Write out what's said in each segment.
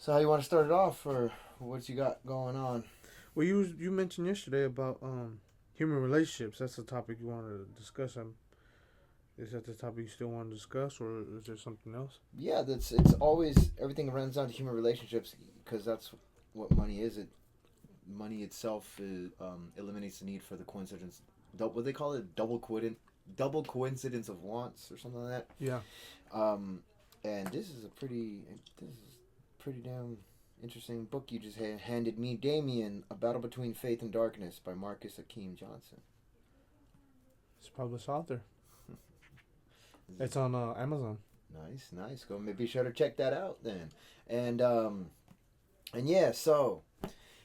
So how you want to start it off, or what you got going on? Well, you mentioned yesterday about human relationships. That's the topic you wanted to discuss. Is that the topic you still want to discuss, or is there something else? Yeah, that's it's always everything runs down to human relationships because that's what money is. Money itself eliminates the need for the coincidence. What they call it, double coincidence of wants or something like Yeah, that. And this is pretty damn interesting book you just handed me, Damien: A Battle Between Faith and Darkness by Marcus Akeem Johnson. it's a published author. It's on Amazon. Nice, nice. Go maybe sure to check that out then. And and yeah, so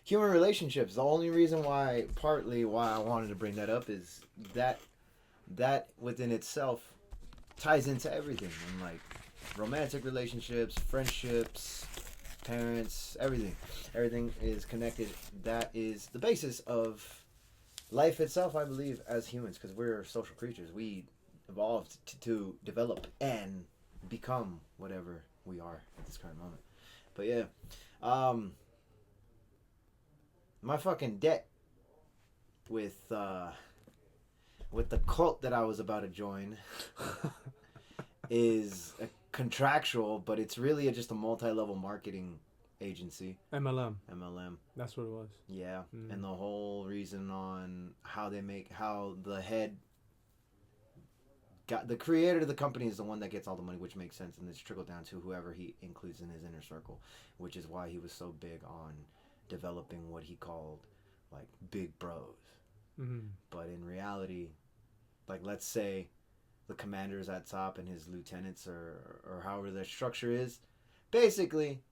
human relationships. The only reason why, partly why I wanted to bring that up is that that within itself ties into everything, and like romantic relationships, friendships, parents, everything. Everything is connected. That is the basis of life itself, I believe, as humans, because we're social creatures. We evolved to develop and become whatever we are at this current moment. But yeah, um, my fucking debt with with the cult that I was about to join is a contractual, but it's really just a multi-level marketing agency. MLM. MLM. That's what it was. Yeah, and the whole reason on how the head got the creator of the company is the one that gets all the money, which makes sense, and it's trickled down to whoever he includes in his inner circle, which is why he was so big on developing what he called like big bros. Mm-hmm. But in reality, like let's say the commander's at top and his lieutenants or however their structure is, basically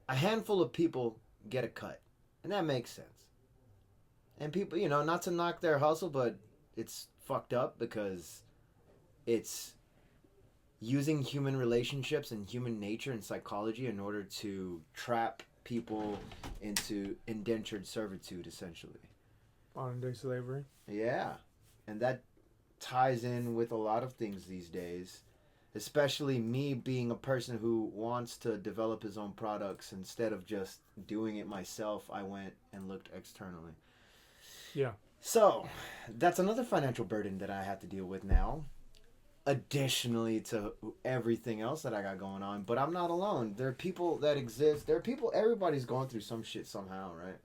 a handful of people get a cut, and that makes sense. And people, not to knock their hustle, but it's fucked up because it's using human relationships and human nature and psychology in order to trap people into indentured servitude, essentially. Modern day slavery. Yeah. And that ties in with a lot of things these days, especially me being a person who wants to develop his own products. Instead of just doing it myself, I went and looked externally. Yeah. So that's another financial burden that I have to deal with now, additionally to everything else that I got going on. But I'm not alone. There are people that exist. There are people. Everybody's going through some shit somehow, right?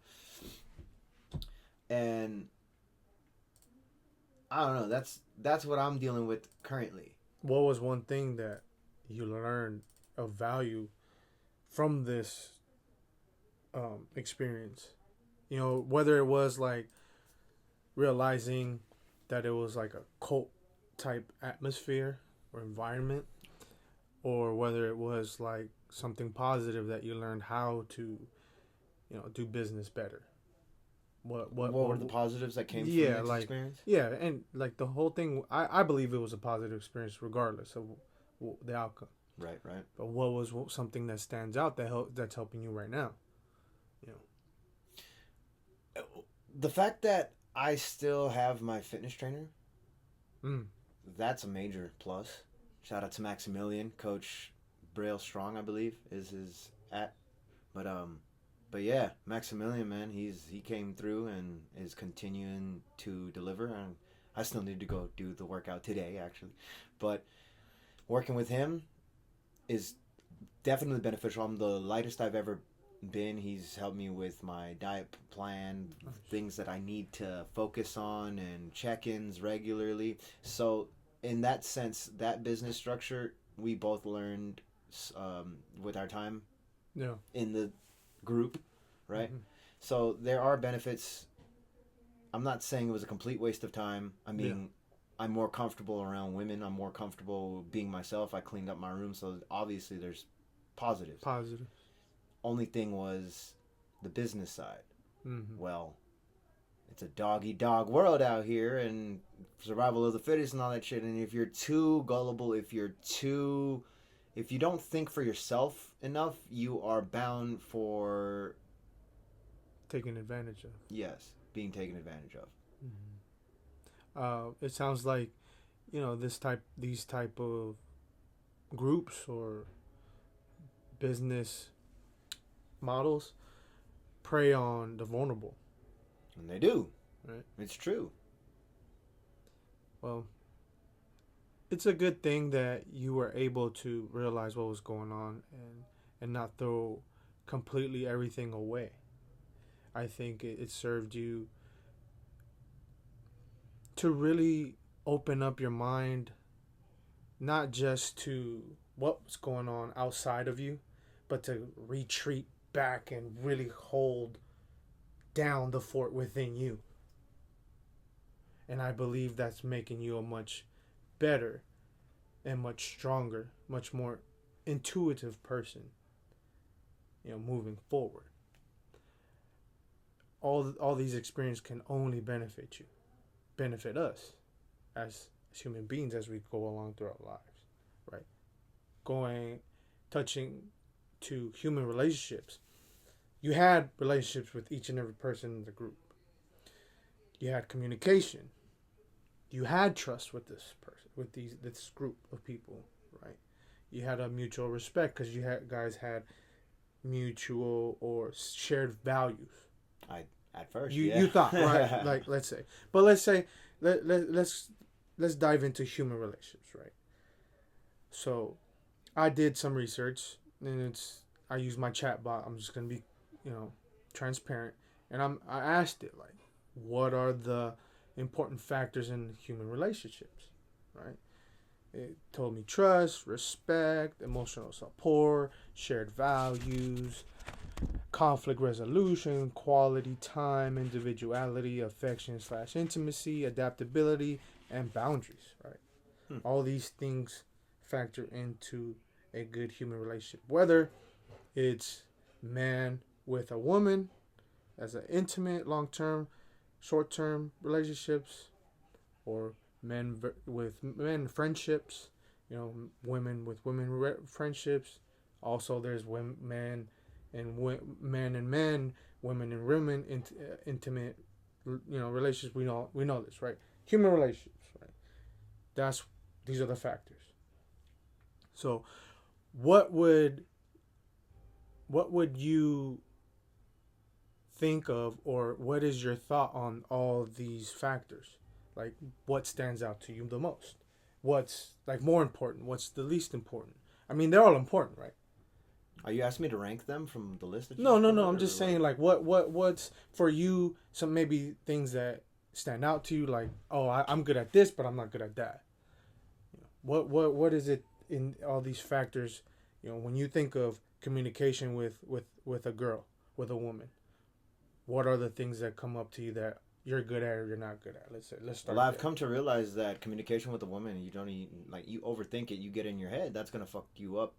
And I don't know. That's what I'm dealing with currently. What was one thing that you learned of value from this experience? You know, whether it was like realizing that it was like a cult type atmosphere or environment, or whether it was like something positive that you learned how to, do business better. What were the positives that came from Yeah, this like experience? yeah, and like the whole thing, I believe it was a positive experience regardless of the outcome. Right, right. But what was something that stands out that's helping you right now? You The fact that I still have my fitness trainer, know. that's a major plus. Shout out to Maximilian, Coach Braille Strong, I believe, is his at. But but yeah, Maximilian, man, he came through and is continuing to deliver. And I still need to go do the workout today, actually. But working with him is definitely beneficial. I'm the lightest I've ever been. He's helped me with my diet plan, Nice. things that I need to focus on, and check-ins regularly. So in that sense, that business structure we both learned with our time Yeah. in the group, right? Mm-hmm. So there are benefits. I'm not saying it was a complete waste of time. I mean, yeah. I'm more comfortable around women. I'm more comfortable being myself. I cleaned up my room, so obviously there's positives. Positive. Only thing was the business side. Mm-hmm. Well, it's a dog eat dog world out here, and survival of the fittest and all that shit. And if you're too gullible, if you don't think for yourself enough, you are bound for Taken advantage of. Yes, being taken advantage of. It sounds like, these type of groups or business models prey on the vulnerable. And they do. Right. It's true. Well, it's a good thing that you were able to realize what was going on and not throw completely everything away. I think it served you to really open up your mind, not just to what's going on outside of you, but to retreat back and really hold down the fort within you. And I believe that's making you a much better and much stronger, much more intuitive person, moving forward. All these experiences can only benefit us as human beings as we go along through our lives, right? Touching to human relationships. You had relationships with each and every person in the group. You had communication. You had trust with this person, with this group of people, right? You had a mutual respect because guys had mutual or shared values. At first, you thought, right? Like let's say let's dive into human relationships, right? So I did some research, and I use my chat bot. I'm just gonna be, transparent, and I asked it, like, what are the important factors in human relationships, right? It told me trust, respect, emotional support, shared values, conflict resolution, quality time, individuality, affection / intimacy, adaptability, and boundaries, right? All these things factor into a good human relationship. Whether it's man with a woman as an intimate, long-term, short-term relationships, or men with men friendships, women with women friendships. Also, there's men and men, women and women, intimate, relationships. We know this, right? Human relationships, right? These are the factors. So, what would you think of, or what is your thought on all these factors? Like, what stands out to you the most? What's like more important? What's the least important? I mean, they're all important, right? Are you asking me to rank them from the list that you No. put I'm just saying, like, what's for you? Some maybe things that stand out to you, like, oh, I'm good at this, but I'm not good at that. What is it in all these factors? When you think of communication with a girl, with a woman, what are the things that come up to you that you're good at or you're not good at? Let's start. Well, I've come to realize that communication with a woman, you don't even, like, you overthink it, you get in your head, that's gonna fuck you up,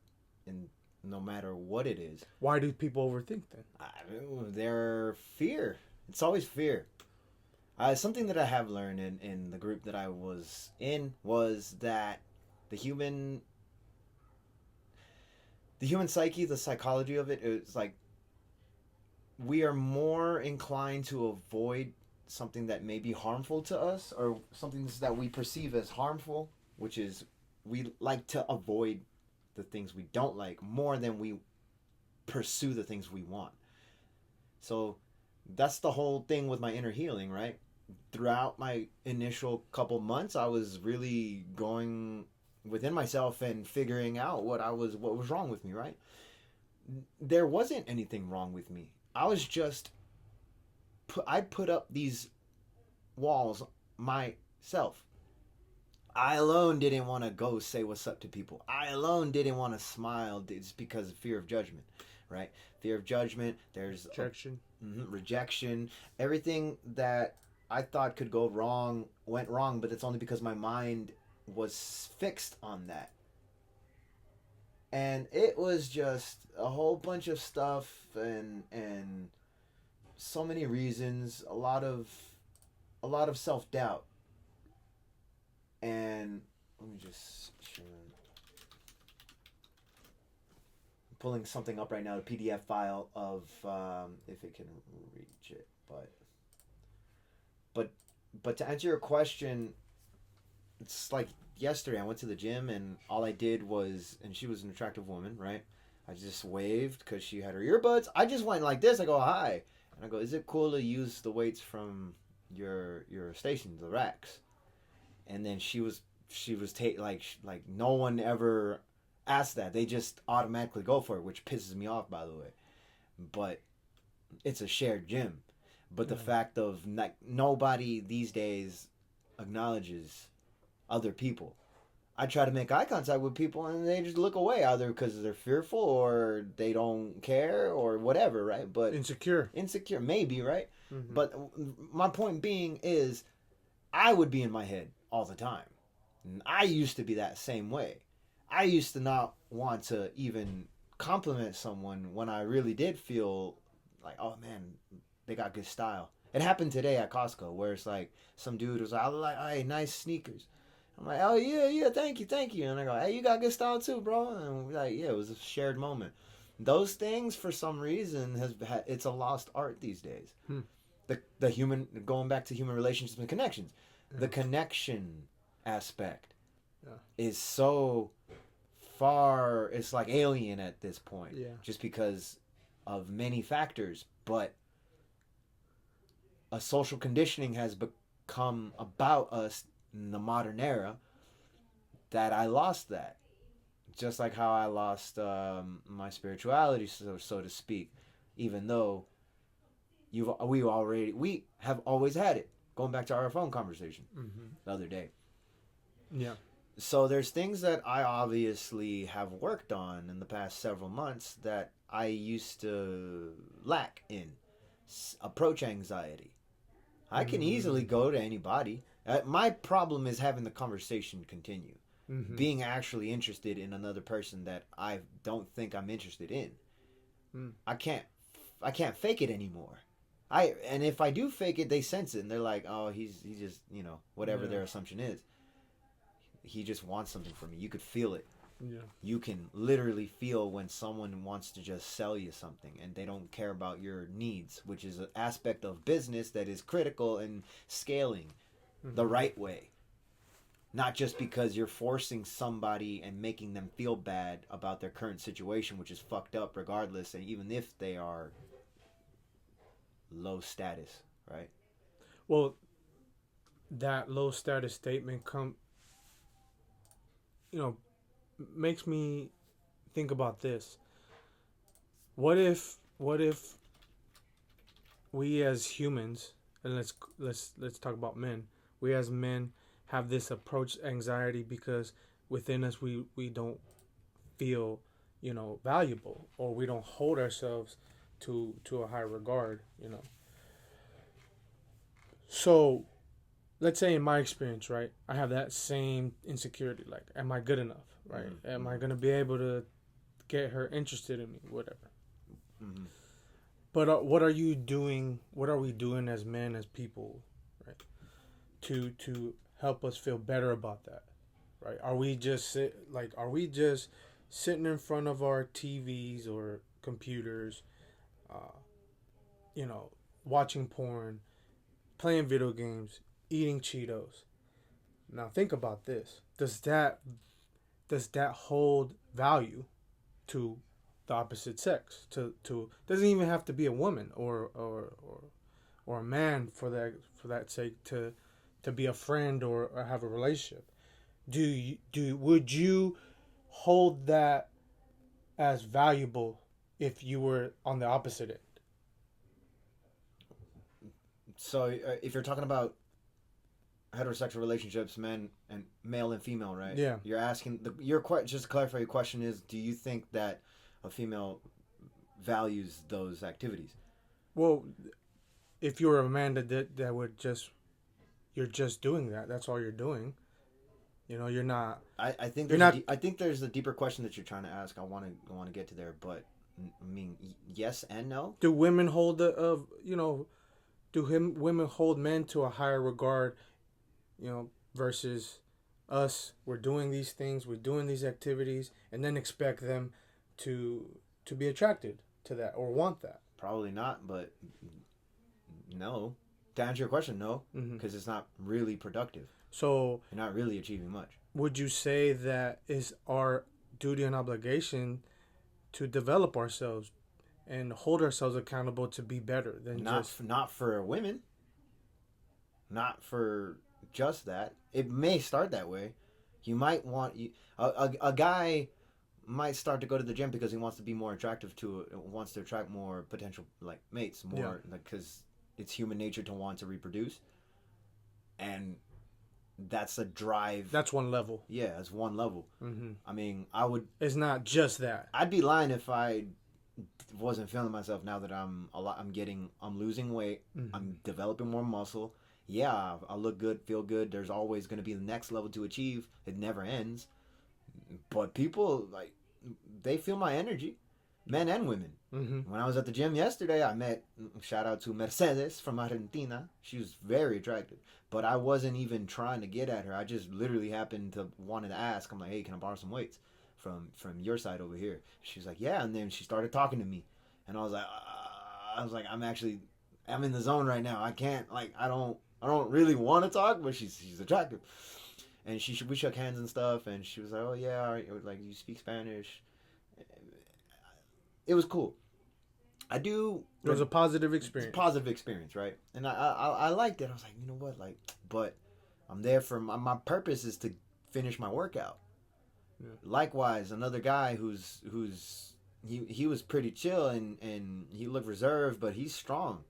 and no matter what it is. Why do people overthink then? Their fear. It's always fear. Something that I have learned in the group that I was in was that the human psyche, the psychology of it, is like we are more inclined to avoid something that may be harmful to us, or something that we perceive as harmful, which is we like to avoid the things we don't like more than we pursue the things we want. So that's the whole thing with my inner healing, right? Throughout my initial couple months, I was really going within myself and figuring out what was wrong with me, right? There wasn't anything wrong with me. I was just I put up these walls myself. I alone didn't want to go say what's up to people. I alone didn't want to smile. It's because of fear of judgment, right? Fear of judgment. There's rejection. Rejection. Everything that I thought could go wrong went wrong, but it's only because my mind was fixed on that. And it was just a whole bunch of stuff and so many reasons, a lot of self-doubt. And let me just sure. I'm pulling something up right now, a PDF file of if it can reach it, but to answer your question, it's like yesterday I went to the gym and all I did was, and she was an attractive woman, right? I just waved because she had her earbuds. I just went like this. I go, hi. And I go, is it cool to use the weights from your station, the racks? And then she was like no one ever asked that. They just automatically go for it, which pisses me off, by the way. But it's a shared gym. But the fact of nobody these days acknowledges other people. I try to make eye contact with people and they just look away, either because they're fearful or they don't care or whatever, right? But insecure, maybe, right? But my point being is, I would be in my head all the time. And I used to be that same way. I used to not want to even compliment someone when I really did feel like, oh man, they got good style. It happened today at Costco where it's like some dude was like, hey, nice sneakers. I'm like, oh yeah, thank you. And I go, hey, you got good style too, bro. And we're like, yeah, it was a shared moment. Those things, for some reason, it's a lost art these days. The human, going back to human relationships and connections, the connection aspect is so far, it's like alien at this point. Yeah. Just because of many factors, but a social conditioning has become about us in the modern era that I lost that. Just like how I lost my spirituality, so to speak, even though we have always had it. Going back to our phone conversation the other day. Yeah. So there's things that I obviously have worked on in the past several months that I used to lack in. Approach anxiety. I can easily go to anybody. My problem is having the conversation continue. Being actually interested in another person that I don't think I'm interested in. I can't fake it anymore. And if I do fake it, they sense it and they're like, oh, he's just, whatever their assumption is. He just wants something from me. You could feel it. Yeah. You can literally feel when someone wants to just sell you something and they don't care about your needs, which is an aspect of business that is critical in scaling the right way. Not just because you're forcing somebody and making them feel bad about their current situation, which is fucked up regardless, and even if they are low status, right? Well, that low status statement makes me think about this. What if we as humans, and let's talk about men. We as men have this approach anxiety because within us we don't feel, valuable, or we don't hold ourselves to a high regard, So, let's say in my experience, right, I have that same insecurity. Like, am I good enough? Right? Am I gonna be able to get her interested in me? Whatever. But what are you doing? What are we doing as men, as people, right? To help us feel better about that, right? Are we just sitting in front of our TVs or computers, watching porn, playing video games, eating Cheetos? Now think about this. Does that hold value to the opposite sex? To doesn't even have to be a woman or a man for that sake to be a friend or have a relationship. Would you hold that as valuable if you were on the opposite end? So if you're talking about heterosexual relationships, male and female, right? Yeah. You're asking just to clarify, your question is, do you think that a female values those activities? Well, if you're a man that would you're just doing that. That's all you're doing. You're not. I think I think there's a deeper question that you're trying to ask. I want to get to there, but I mean, yes and no. Do women hold women hold men to a higher regard? Versus us, we're doing these things, we're doing these activities, and then expect them to be attracted to that or want that. Probably not, but no. To answer your question, no, because it's not really productive. So you're not really achieving much. Would you say that is our duty and obligation to develop ourselves and hold ourselves accountable to be better than just not for women, not for just that. It may start that way. You might want a guy might start to go to the gym because he wants to be more attractive to wants to attract more potential like mates, more like because it's human nature to want to reproduce, and that's a drive. That's one level. Yeah, it's one level. Mm-hmm. I mean, I would. It's not just that. I'd be lying if I wasn't feeling myself now that I'm losing weight. Mm-hmm. I'm developing more muscle. Yeah, I look good, feel good. There's always going to be the next level to achieve. It never ends. But people like they feel my energy, men and women. Mm-hmm. When I was at the gym yesterday, I met shout out to Mercedes from Argentina. She was very attractive, but I wasn't even trying to get at her. I just literally happened to wanted to ask. I'm like, hey, can I borrow some weights from your side over here? She's like, yeah, and then she started talking to me, and I was like, I'm in the zone right now. I can't I don't really want to talk, but she's attractive. And we shook hands and stuff, and she was like, "Oh yeah, like you speak Spanish." It was cool. I do. It was a positive experience. Positive experience, right? And I liked it. I was like, you know what, but I'm there for my purpose is to finish my workout. Yeah. Likewise, another guy he was pretty chill and he looked reserved, but he's strong,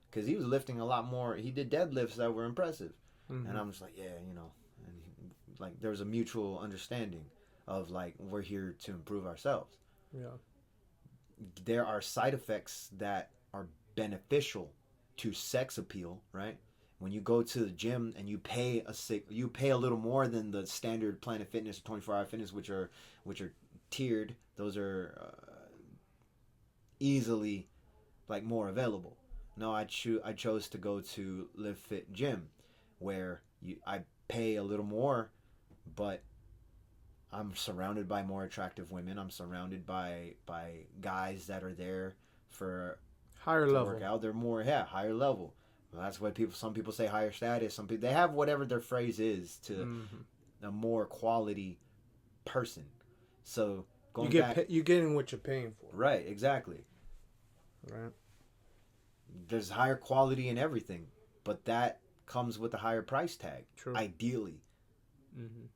because he was lifting a lot more. He did deadlifts that were impressive, and I'm just like, yeah, and there's a mutual understanding of we're here to improve ourselves. Yeah. There are side effects that are beneficial to sex appeal, right? When you go to the gym and you pay a little more than the standard Planet Fitness or 24 Hour Fitness, which are tiered. Those are easily more available. No, I chose to go to Live Fit Gym, where I pay a little more, but I'm surrounded by more attractive women. I'm surrounded by guys that are there for higher level workout. They're more higher level. Well, that's what some people say higher status. Some people they have whatever their phrase is to a more quality person. So you're getting what you're paying for. Right, exactly. Right. There's higher quality in everything, but that comes with a higher price tag. True. Ideally. Mm-hmm.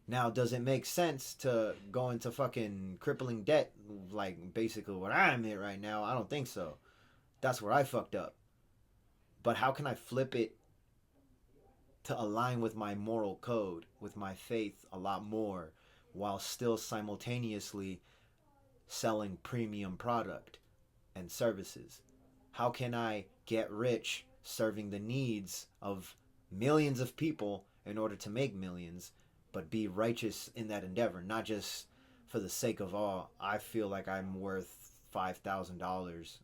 Now, does it make sense to go into fucking crippling debt, basically what I'm in right now? I don't think so. That's where I fucked up. But how can I flip it to align with my moral code, with my faith a lot more, while still simultaneously selling premium product and services? How can I get rich serving the needs of millions of people in order to make millions, but be righteous in that endeavor, not just for the sake of, I feel like I'm worth $5,000,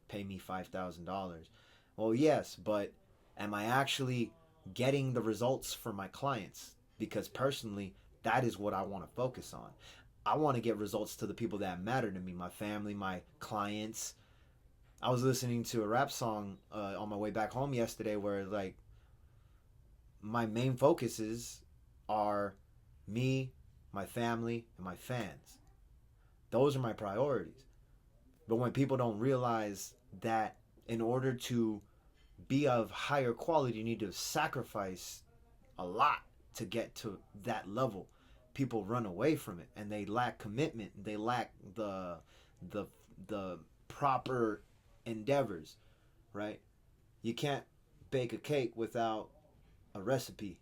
pay me $5,000. Well, yes, but am I actually getting the results for my clients? Because personally, that is what I want to focus on. I want to get results to the people that matter to me, my family, my clients. I was listening to a rap song on my way back home yesterday where my main focuses are me, my family, and my fans. Those are my priorities. But when people don't realize that in order to be of higher quality, you need to sacrifice a lot to get to that level. People run away from it, and they lack commitment. They lack the proper endeavors, right? You can't bake a cake without a recipe.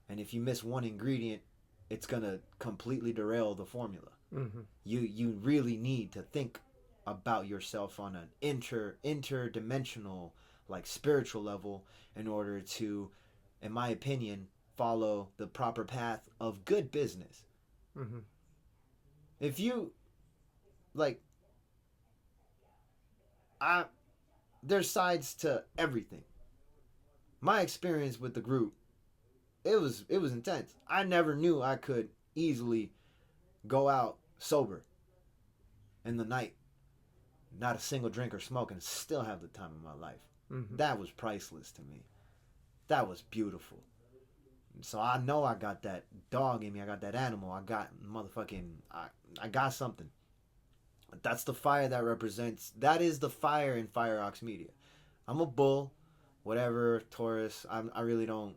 And if you miss one ingredient, it's going to completely derail the formula. Mm-hmm. You really need to think about yourself on an interdimensional, spiritual level in order to, in my opinion, follow the proper path of good business. Mm-hmm. If you, there's sides to everything. My experience with the group, it was intense. I never knew I could easily go out sober in the night, not a single drink or smoke, and still have the time of my life. Mm-hmm. That was priceless to me. That was beautiful. So I know I got that dog in me. I got that animal. I got motherfucking. I got something. That's the fire that represents. That is the fire in Fire Ox Media. I'm a bull, whatever Taurus. I really don't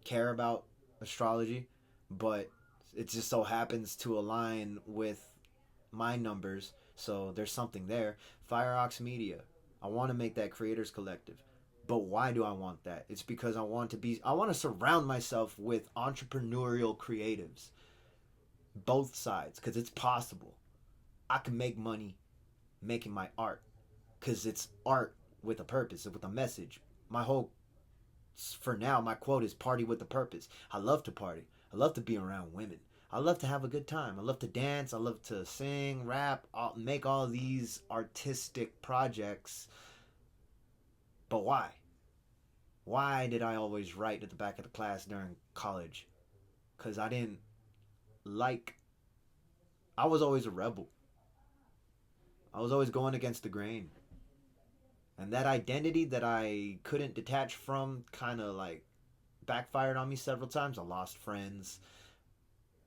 care about astrology, but it just so happens to align with my numbers. So there's something there. Fire Ox Media. I want to make that creators collective. But why do I want that? It's because I want to surround myself with entrepreneurial creatives. Both sides, because it's possible. I can make money making my art, because it's art with a purpose, with a message. My whole, for now, my quote is party with a purpose. I love to party. I love to be around women. I love to have a good time. I love to dance. I love to sing, rap, make all these artistic projects. But why? Why did I always write at the back of the class during college? Because I didn't like, I was always a rebel. I was always going against the grain. And that identity that I couldn't detach from kind of like backfired on me several times. I lost friends.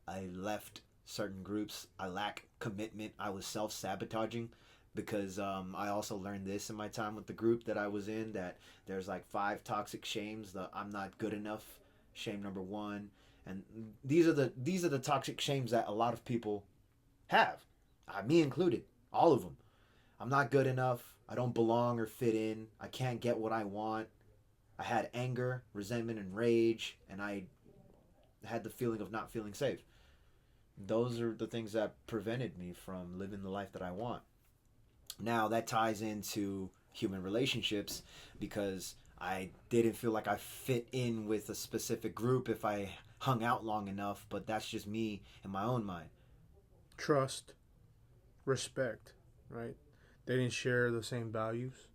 I left certain groups. I lack commitment. I was self sabotaging because I also learned this in my time with the group that I was in, that there's like 5 toxic shames. The I'm not good enough, shame number 1, and these are the toxic shames that a lot of people have, me included, all of them. I'm not good enough. I don't belong or fit in. I can't get what I want. I had anger, resentment, and rage, and I had the feeling of not feeling safe. Those are the things that prevented me from living the life that I want. Now, that ties into human relationships, because I didn't feel like I fit in with a specific group if I hung out long enough, but that's just me in my own mind. Trust, respect, right? They didn't share the same values.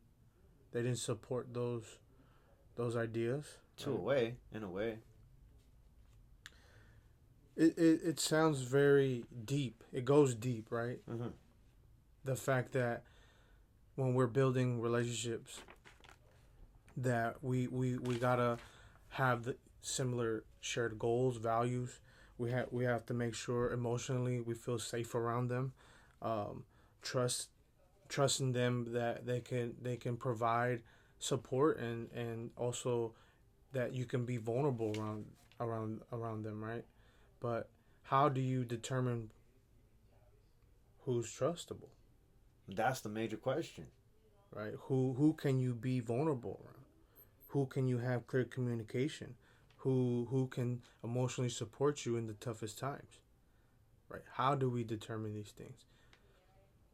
They didn't support those ideas. To a way, in a way. It sounds very deep. It goes deep, right? Mm-hmm. The fact that when we're building relationships, that we gotta have the similar shared goals, values. We have to make sure emotionally we feel safe around them. Um, trust trusting them that they can provide support, and also that you can be vulnerable around them, right? But how do you determine who's trustable, That's the major question. right? Who can you be vulnerable around? Who can you have clear communication? Who can emotionally support you in the toughest times, right? How do we determine these things?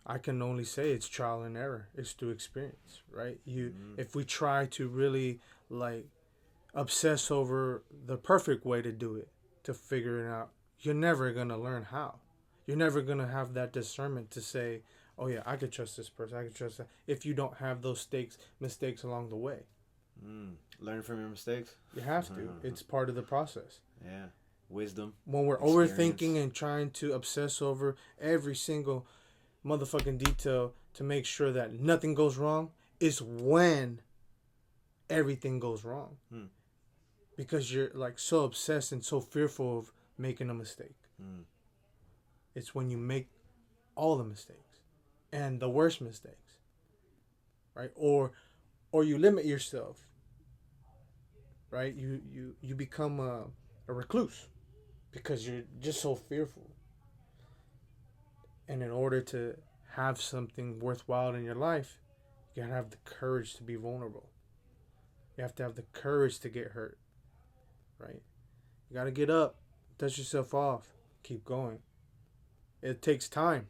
I can only say it's trial and error. It's through experience, right? Mm-hmm. If we try to really like obsess over the perfect way to do it, to figure it out, you're never gonna learn how. You're never gonna have that discernment to say, "Oh yeah, I could trust this person. I could trust that." If you don't have those mistakes along the way, Learn from your mistakes. you have to. It's part of the process. Yeah. Wisdom. When we're Experience. overthinking and trying to obsess over every single motherfucking detail to make sure that nothing goes wrong, is when everything goes wrong. Because you're like so obsessed and so fearful of making a mistake. It's when you make all the mistakes and the worst mistakes, right? Or you limit yourself, right? You become a recluse because you're just so fearful. And in order to have something worthwhile in your life, you gotta have the courage to be vulnerable. You have to have the courage to get hurt, right? You gotta get up, dust yourself off, keep going. It takes time.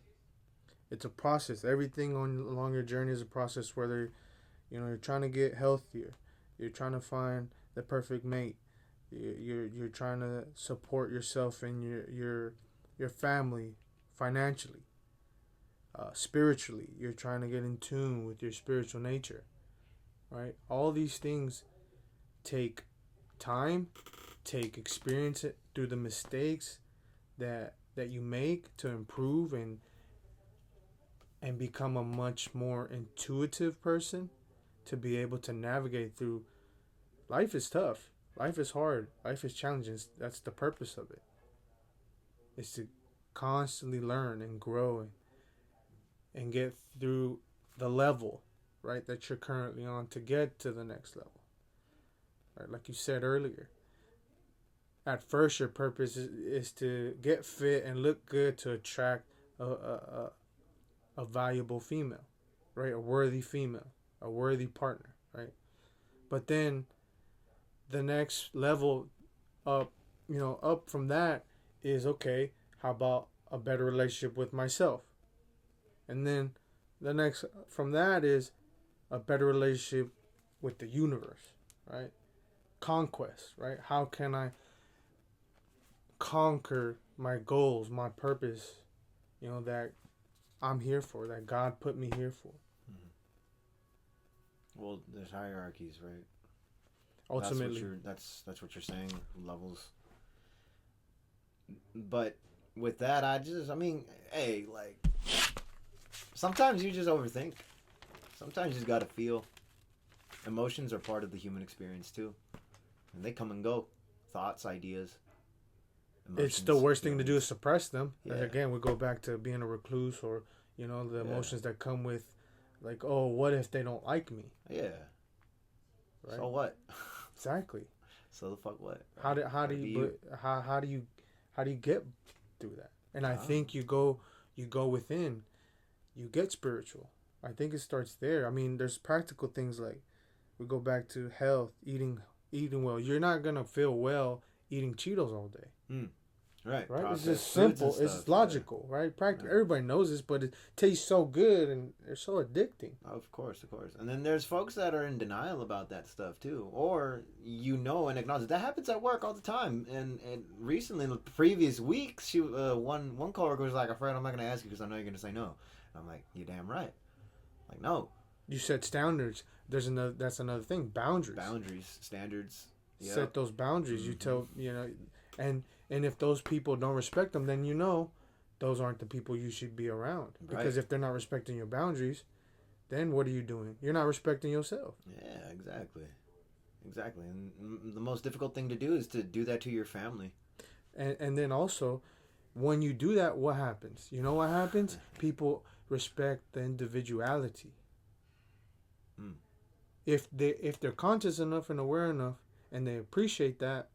It's a process. Everything along your journey is a process. Whether you're trying to get healthier, you're trying to find the perfect mate, you're trying to support yourself and your family financially, spiritually. You're trying to get in tune with your spiritual nature, right? All these things take time, take experience through the mistakes that you make to improve and become a much more intuitive person, to be able to navigate through. Life is tough. Life is hard. Life is challenging. That's the purpose of it. Is to constantly learn and grow and get through the level, right, that you're currently on to get to the next level. Right, like you said earlier. At first, your purpose is to get fit and look good to attract a valuable female, right? A worthy female, a worthy partner, right? But then the next level up, up from that is, okay, how about a better relationship with myself? And then the next from that is a better relationship with the universe, right? Conquest, right? How can I conquer my goals, my purpose, that I'm here for, that God put me here for? Well, there's hierarchies, right? Ultimately, that's what you're saying, levels. But with that, I mean, hey, like, sometimes you just overthink. Sometimes you just gotta feel. Emotions are part of the human experience too, and they come and go. Thoughts, ideas. It's the worst thing to do is suppress them. Yeah. And again, we go back to being a recluse, or the emotions that come with, like, oh, what if they don't like me? Yeah. Right? So what? Exactly. So the fuck what? Right? How do you get through that? And I think you go within, you get spiritual. I think it starts there. I mean, there's practical things like, we go back to health, eating well. You're not gonna feel well eating Cheetos all day. Right. It's just simple. It's logical, right? Everybody knows this, but it tastes so good and they're so addicting. Of course. And then there's folks that are in denial about that stuff too, or and acknowledge that happens at work all the time. And recently, in the previous weeks, one coworker was like, "Fred, I'm not gonna ask you because I know you're gonna say no." And I'm like, "You're damn right." Like, no. You set standards. That's another thing. Boundaries, standards. Yep. Set those boundaries. Mm-hmm. You tell and if those people don't respect them, then those aren't the people you should be around. Because if they're not respecting your boundaries, then what are you doing? You're not respecting yourself. Yeah, exactly. And the most difficult thing to do is to do that to your family. And then also, when you do that, what happens? You know what happens? People respect the individuality. If they're conscious enough and aware enough, and they appreciate that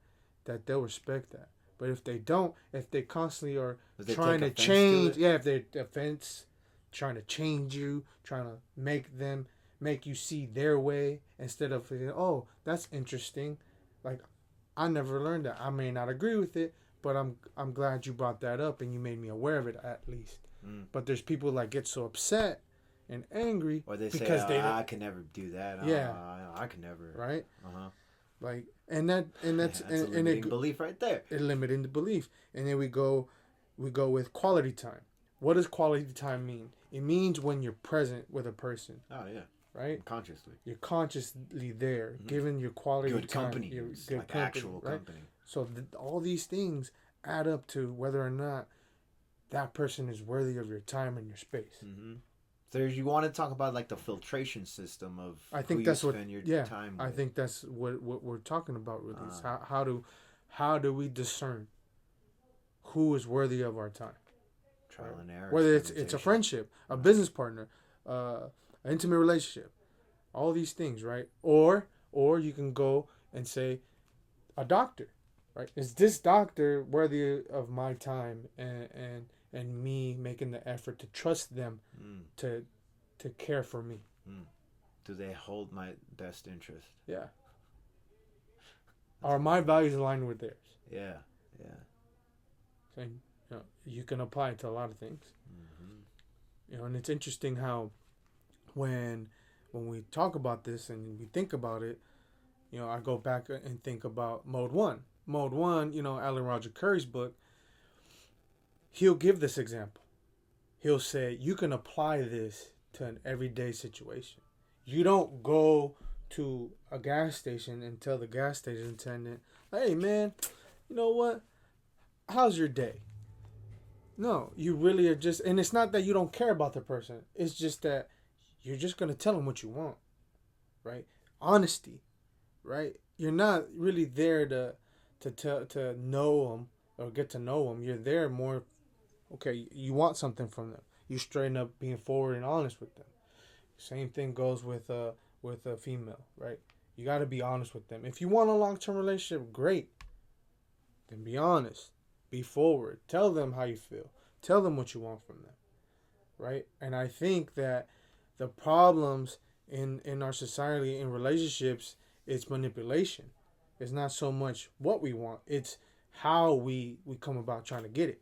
they'll respect that. But if they don't, if they constantly are trying to change, if they're trying to change you, trying to make you see their way instead of, oh, that's interesting. Like, I never learned that. I may not agree with it, but I'm glad you brought that up and you made me aware of it at least. But there's people that get so upset and angry, or they say, I can never do that. Yeah, I can never. Right. Like, that's a limiting belief right there. A limiting belief. And then we go with quality time. What does quality time mean? It means when you're present with a person. Oh yeah. Right? Consciously. You're consciously there, giving your quality good time. Company. Good like company. Actual right? company. So all these things add up to whether or not that person is worthy of your time and your space. So you want to talk about like the filtration system of I think who that's you spend your time with. I think that's what we're talking about really. Is how do we discern who is worthy of our time? Trial and error. Whether it's a friendship, a business partner, an intimate relationship, all these things, right? Or you can go and say, a doctor, right? Is this doctor worthy of my time and me making the effort to trust them to care for me? Do they hold my best interest? Yeah. Are my values aligned with theirs? Yeah. So, you can apply it to a lot of things. And it's interesting how when we talk about this and we think about it, I go back and think about Mode 1. Mode 1, Alan Roger Curry's book, he'll give this example. He'll say, you can apply this to an everyday situation. You don't go to a gas station and tell the gas station attendant, hey, man, you know what? How's your day? No, you really are just, and it's not that you don't care about the person. It's just that you're just going to tell them what you want, right? Honesty, right? You're not really there to know them or get to know them. You're there more, okay, you want something from them. you straighten up being forward and honest with them. Same thing goes with a female, right? You got to be honest with them. If you want a long-term relationship, great. Then be honest. Be forward. Tell them how you feel. Tell them what you want from them, right? And I think that the problems in our society, in relationships, it's manipulation. It's not so much what we want. It's how we come about trying to get it.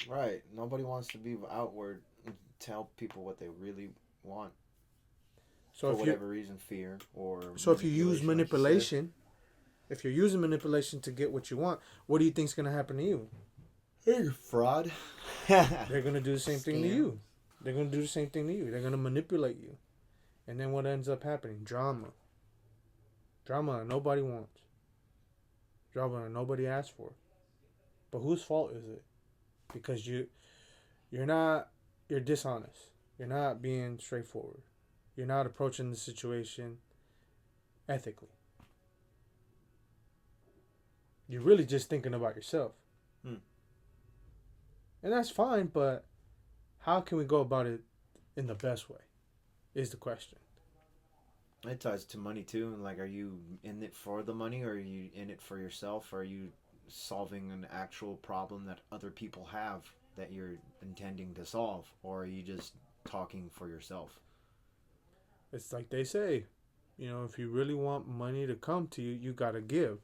Right. Nobody wants to be outward and tell people what they really want. So for whatever reason, fear or. So if you use like manipulation, if you're using manipulation to get what you want, what do you think's gonna happen to you? Hey, fraud. They're gonna do the same thing to Scam. you. They're gonna do the same thing to you. They're gonna manipulate you, and then what ends up happening? Drama. Drama that nobody wants. Drama that nobody asked for. But whose fault is it? Because you're dishonest. You're not being straightforward. You're not approaching the situation ethically. You're really just thinking about yourself. And that's fine, but how can we go about it in the best way is the question. It ties to money too. And like, are you in it for the money, or are you in it for yourself? Or are you solving an actual problem that other people have that you're intending to solve? Or are you just talking for yourself? It's like they say, if you really want money to come to you, you gotta give.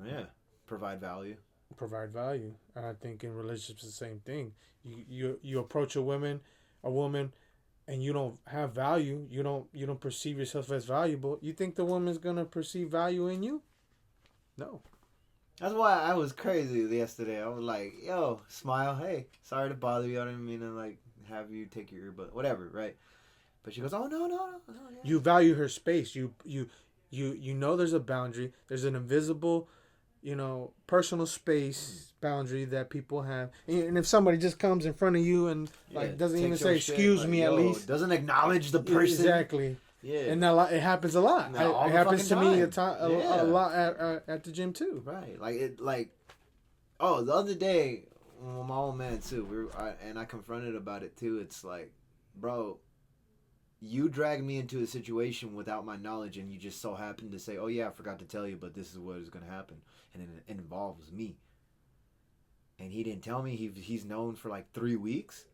Yeah. Provide value. Provide value. And I think in relationships the same thing. You approach a woman, and you don't have value. You don't perceive yourself as valuable. You think the woman's gonna perceive value in you? No. That's why I was crazy yesterday. I was like, yo, smile, hey, sorry to bother you. I didn't mean to like have you take your earbud, whatever, right? But she goes, oh no. Yeah. You value her space. You know there's a boundary. There's an invisible, personal space boundary that people have. And if somebody just comes in front of you and doesn't even say excuse me, at least doesn't acknowledge the person. Exactly. Yeah. And it happens a lot. It happens to me a lot at the gym too. Right. The other day, well, my old man too. I confronted about it too. It's like, bro, you dragged me into a situation without my knowledge, and you just so happened to say, oh yeah, I forgot to tell you, but this is what is going to happen, and it involves me. And he didn't tell me. He's known for like 3 weeks.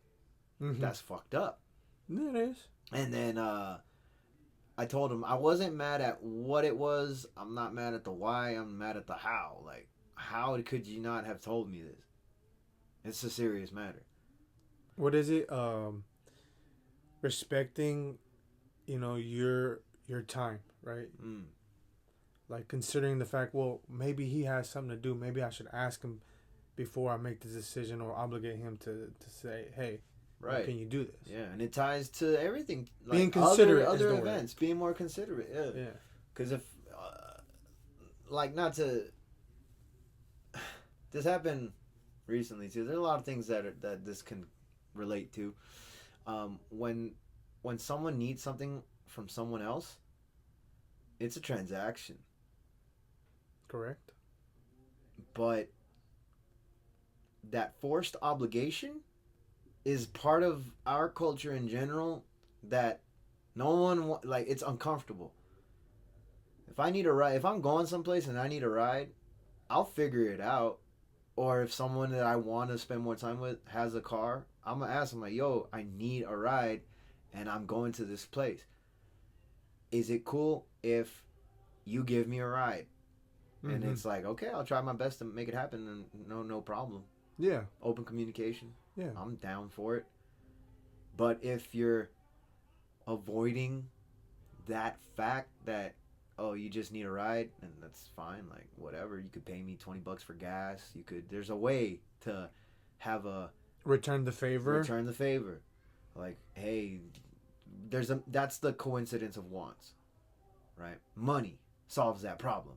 Mm-hmm. That's fucked up. Yeah, it is. And then I told him I wasn't mad at what it was. I'm not mad at the why. I'm mad at the how. Like, how could you not have told me this? It's a serious matter. What is it? Respecting, your time, right? Like considering the fact, well, maybe he has something to do. Maybe I should ask him before I make the decision, or obligate him to say, hey, right, can you do this? Yeah, and it ties to everything. Like being considerate, other events, being more considerate. Yeah. Because if, not to, this happened recently too. There's a lot of things that this can relate to. When someone needs something from someone else, it's a transaction. Correct. But that forced obligation is part of our culture in general that no one it's uncomfortable. If I need a ride, if I'm going someplace and I need a ride, I'll figure it out. Or if someone that I want to spend more time with has a car, I'm gonna ask them like, yo, I need a ride and I'm going to this place. Is it cool if you give me a ride? Mm-hmm. And it's like, okay, I'll try my best to make it happen, and no problem. Yeah. Open communication. Yeah. I'm down for it. But if you're avoiding that fact that, oh, you just need a ride, and that's fine, like whatever, you could pay me $20 for gas. There's a way to have a return the favor. Like, hey, that's the coincidence of wants, right? Money solves that problem.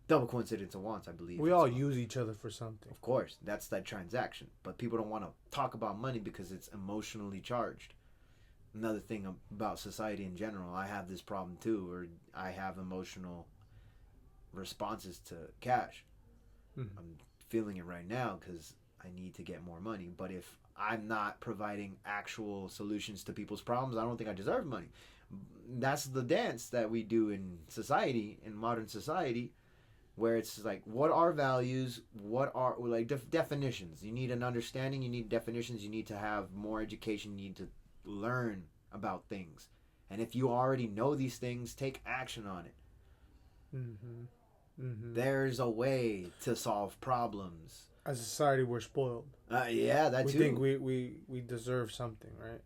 Double coincidence of wants, I believe. We all use each other for something. Of course, that's that transaction. But people don't want to talk about money because it's emotionally charged. Another thing about society in general, I have this problem too, or I have emotional responses to cash. Mm-hmm. I'm feeling it right now because I need to get more money. But if I'm not providing actual solutions to people's problems. I don't think I deserve money. That's the dance that we do in society, in modern society, where it's like, what are values? What are like definitions? You need an understanding. You need definitions. You need to have more education. You need to learn about things. And if you already know these things, take action on it. There's a way to solve problems. As a society, we're spoiled. Yeah, that we too. We think we deserve something, right?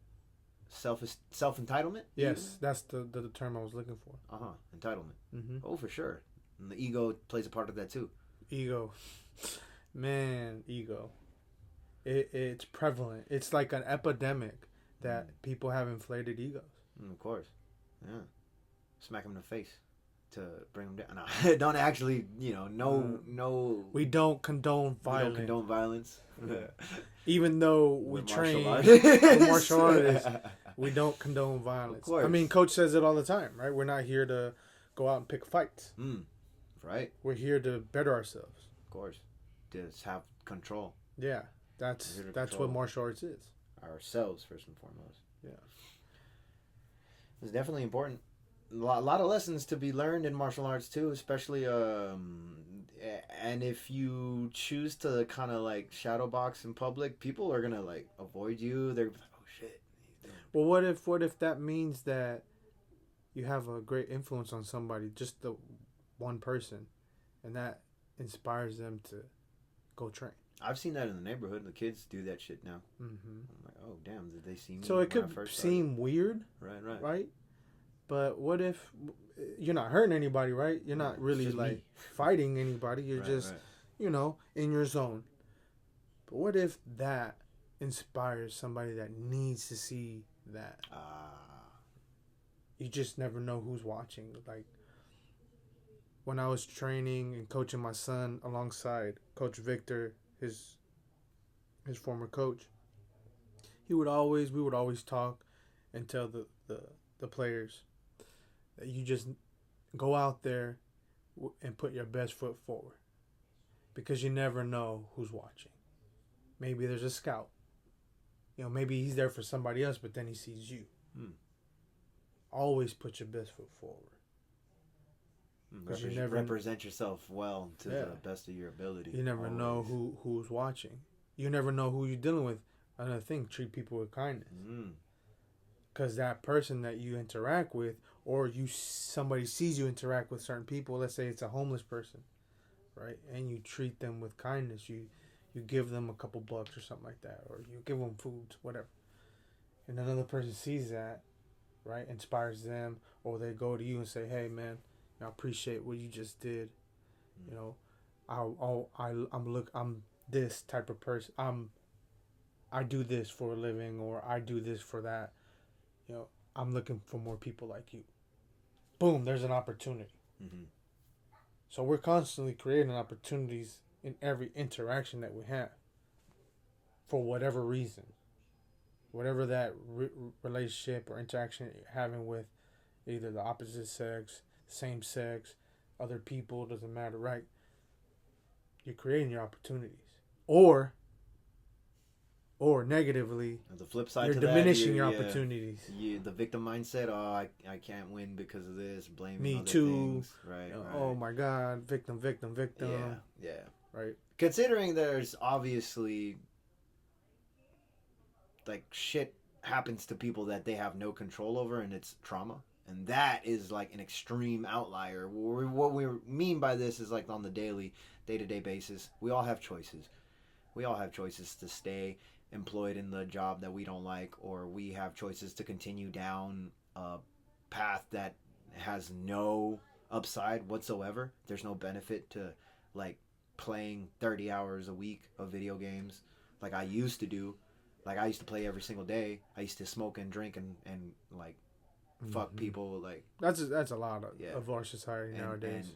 Self entitlement. Yes, that's the term I was looking for. Entitlement. Oh, for sure. And the ego plays a part of that too. Ego, man, ego. It's prevalent. It's like an epidemic that people have inflated egos. Of course, yeah. Smack them in the face to bring them down. No, don't actually, no. We don't condone violence. We don't condone violence. Even though we train martial artists, we don't condone violence. Of course. I mean, Coach says it all the time, right? We're not here to go out and pick fights. Right. We're here to better ourselves. Of course. Just have control. Yeah, that's what martial arts is. Ourselves, first and foremost. Yeah. It's definitely important. A lot of lessons to be learned in martial arts too, especially and if you choose to kind of like shadow box in public, people are gonna like avoid you. They're like, oh shit. Well, what if that means that you have a great influence on somebody, just the one person, and that inspires them to go train? I've seen that in the neighborhood. The kids do that shit now. I'm like, oh damn, did they see me? So it could seem weird, right? But what if you're not hurting anybody, right? You're not really like fighting anybody. You're just, in your zone. But what if that inspires somebody that needs to see that? You just never know who's watching. Like when I was training and coaching my son alongside Coach Victor, his former coach, we would always talk and tell the players that you just go out there and put your best foot forward, because you never know who's watching. Maybe there's a scout. Maybe he's there for somebody else, but then he sees you. Always put your best foot forward. Represent yourself well to the best of your ability. You never know who's watching. You never know who you're dealing with. Another thing, treat people with kindness. Because that person that you interact with, or somebody sees you interact with certain people, let's say it's a homeless person, right? And you treat them with kindness. You give them a couple bucks or something like that, or you give them food, whatever. And another person sees that, right? Inspires them, or they go to you and say, "Hey, man, I appreciate what you just did. I'm this type of person. I do this for a living, or I do this for that. I'm looking for more people like you." Boom, there's an opportunity. So we're constantly creating opportunities in every interaction that we have, for whatever reason, whatever that relationship or interaction you're having with either the opposite sex, same sex, other people, doesn't matter, right? You're creating your opportunities. Or negatively, the flip side, you're diminishing your opportunities. The victim mindset. Oh, I can't win because of this. Blaming me other too. Things. Right. Oh my God, victim. Yeah. Right. Considering there's obviously like shit happens to people that they have no control over, and it's trauma. And that is like an extreme outlier. What we mean by this is like on the day-to-day basis, we all have choices. We all have choices to stay employed in the job that we don't like, or we have choices to continue down a path that has no upside whatsoever. There's no benefit to like playing 30 hours a week of video games like I used to do. Like I used to play every single day. I used to smoke and drink and like fuck people. Like that's a lot of our society nowadays.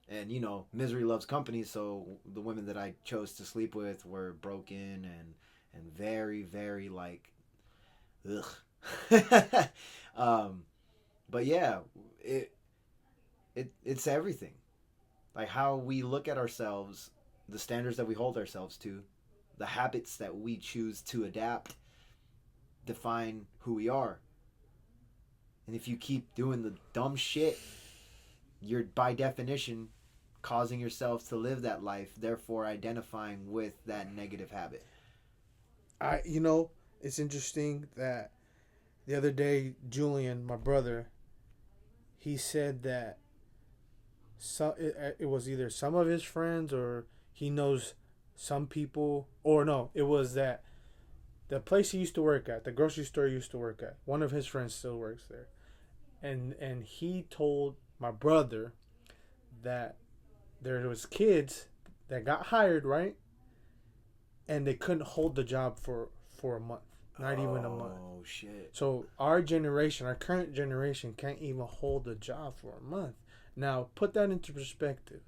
And misery loves company, so the women that I chose to sleep with were broken and very, very like ugh. But yeah, it's everything. Like how we look at ourselves, the standards that we hold ourselves to, The habits that we choose to adapt define who we are. And if you keep doing the dumb shit, you're by definition causing yourself to live that life, therefore identifying with that negative habit. It's interesting that the other day, Julian, my brother, he said that it was either some of his friends or he knows some people, or no, it was that the place he used to work at, the grocery store he used to work at, one of his friends still works there. And he told my brother that there was kids that got hired, right? And they couldn't hold the job for a month. Not even a month. Oh, shit. So our generation, our current generation, can't even hold a job for a month. Now, put that into perspective.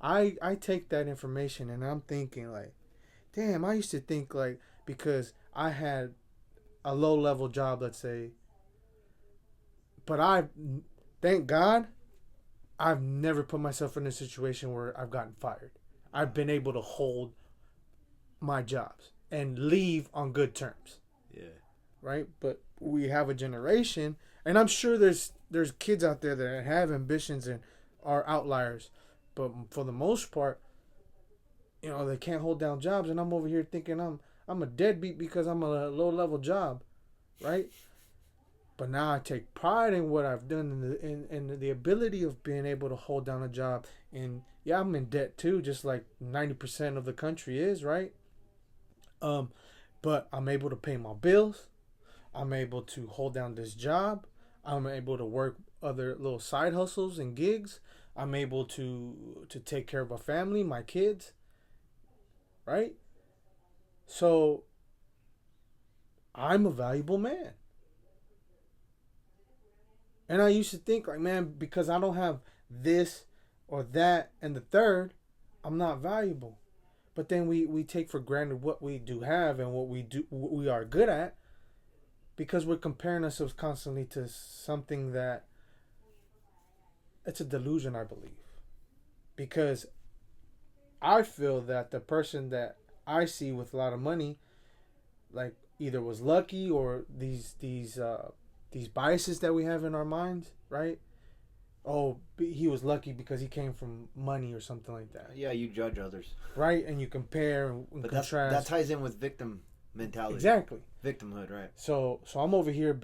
I take that information and I'm thinking like, damn, I used to think like, because I had a low level job, let's say, but thank God, I've never put myself in a situation where I've gotten fired. I've been able to hold my jobs and leave on good terms. Yeah. Right? But we have a generation, and I'm sure there's kids out there that have ambitions and are outliers, but for the most part, they can't hold down jobs, and I'm over here thinking I'm a deadbeat because I'm a low level job, right? But now I take pride in what I've done and the ability of being able to hold down a job. And yeah, I'm in debt too, just like 90% of the country is, right? But I'm able to pay my bills. I'm able to hold down this job. I'm able to work other little side hustles and gigs. I'm able to take care of my family, my kids, right? So I'm a valuable man. And I used to think like, man, because I don't have this or that and the third, I'm not valuable. But then we take for granted what we do have and what we are good at, because we're comparing ourselves constantly to something that it's a delusion, I believe. Because I feel that the person that I see with a lot of money, like either was lucky or these biases that we have in our minds, right? Oh, he was lucky because he came from money or something like that. Yeah, you judge others. Right, and you compare and contrast. That ties in with victim mentality. Exactly. Victimhood, right? So I'm over here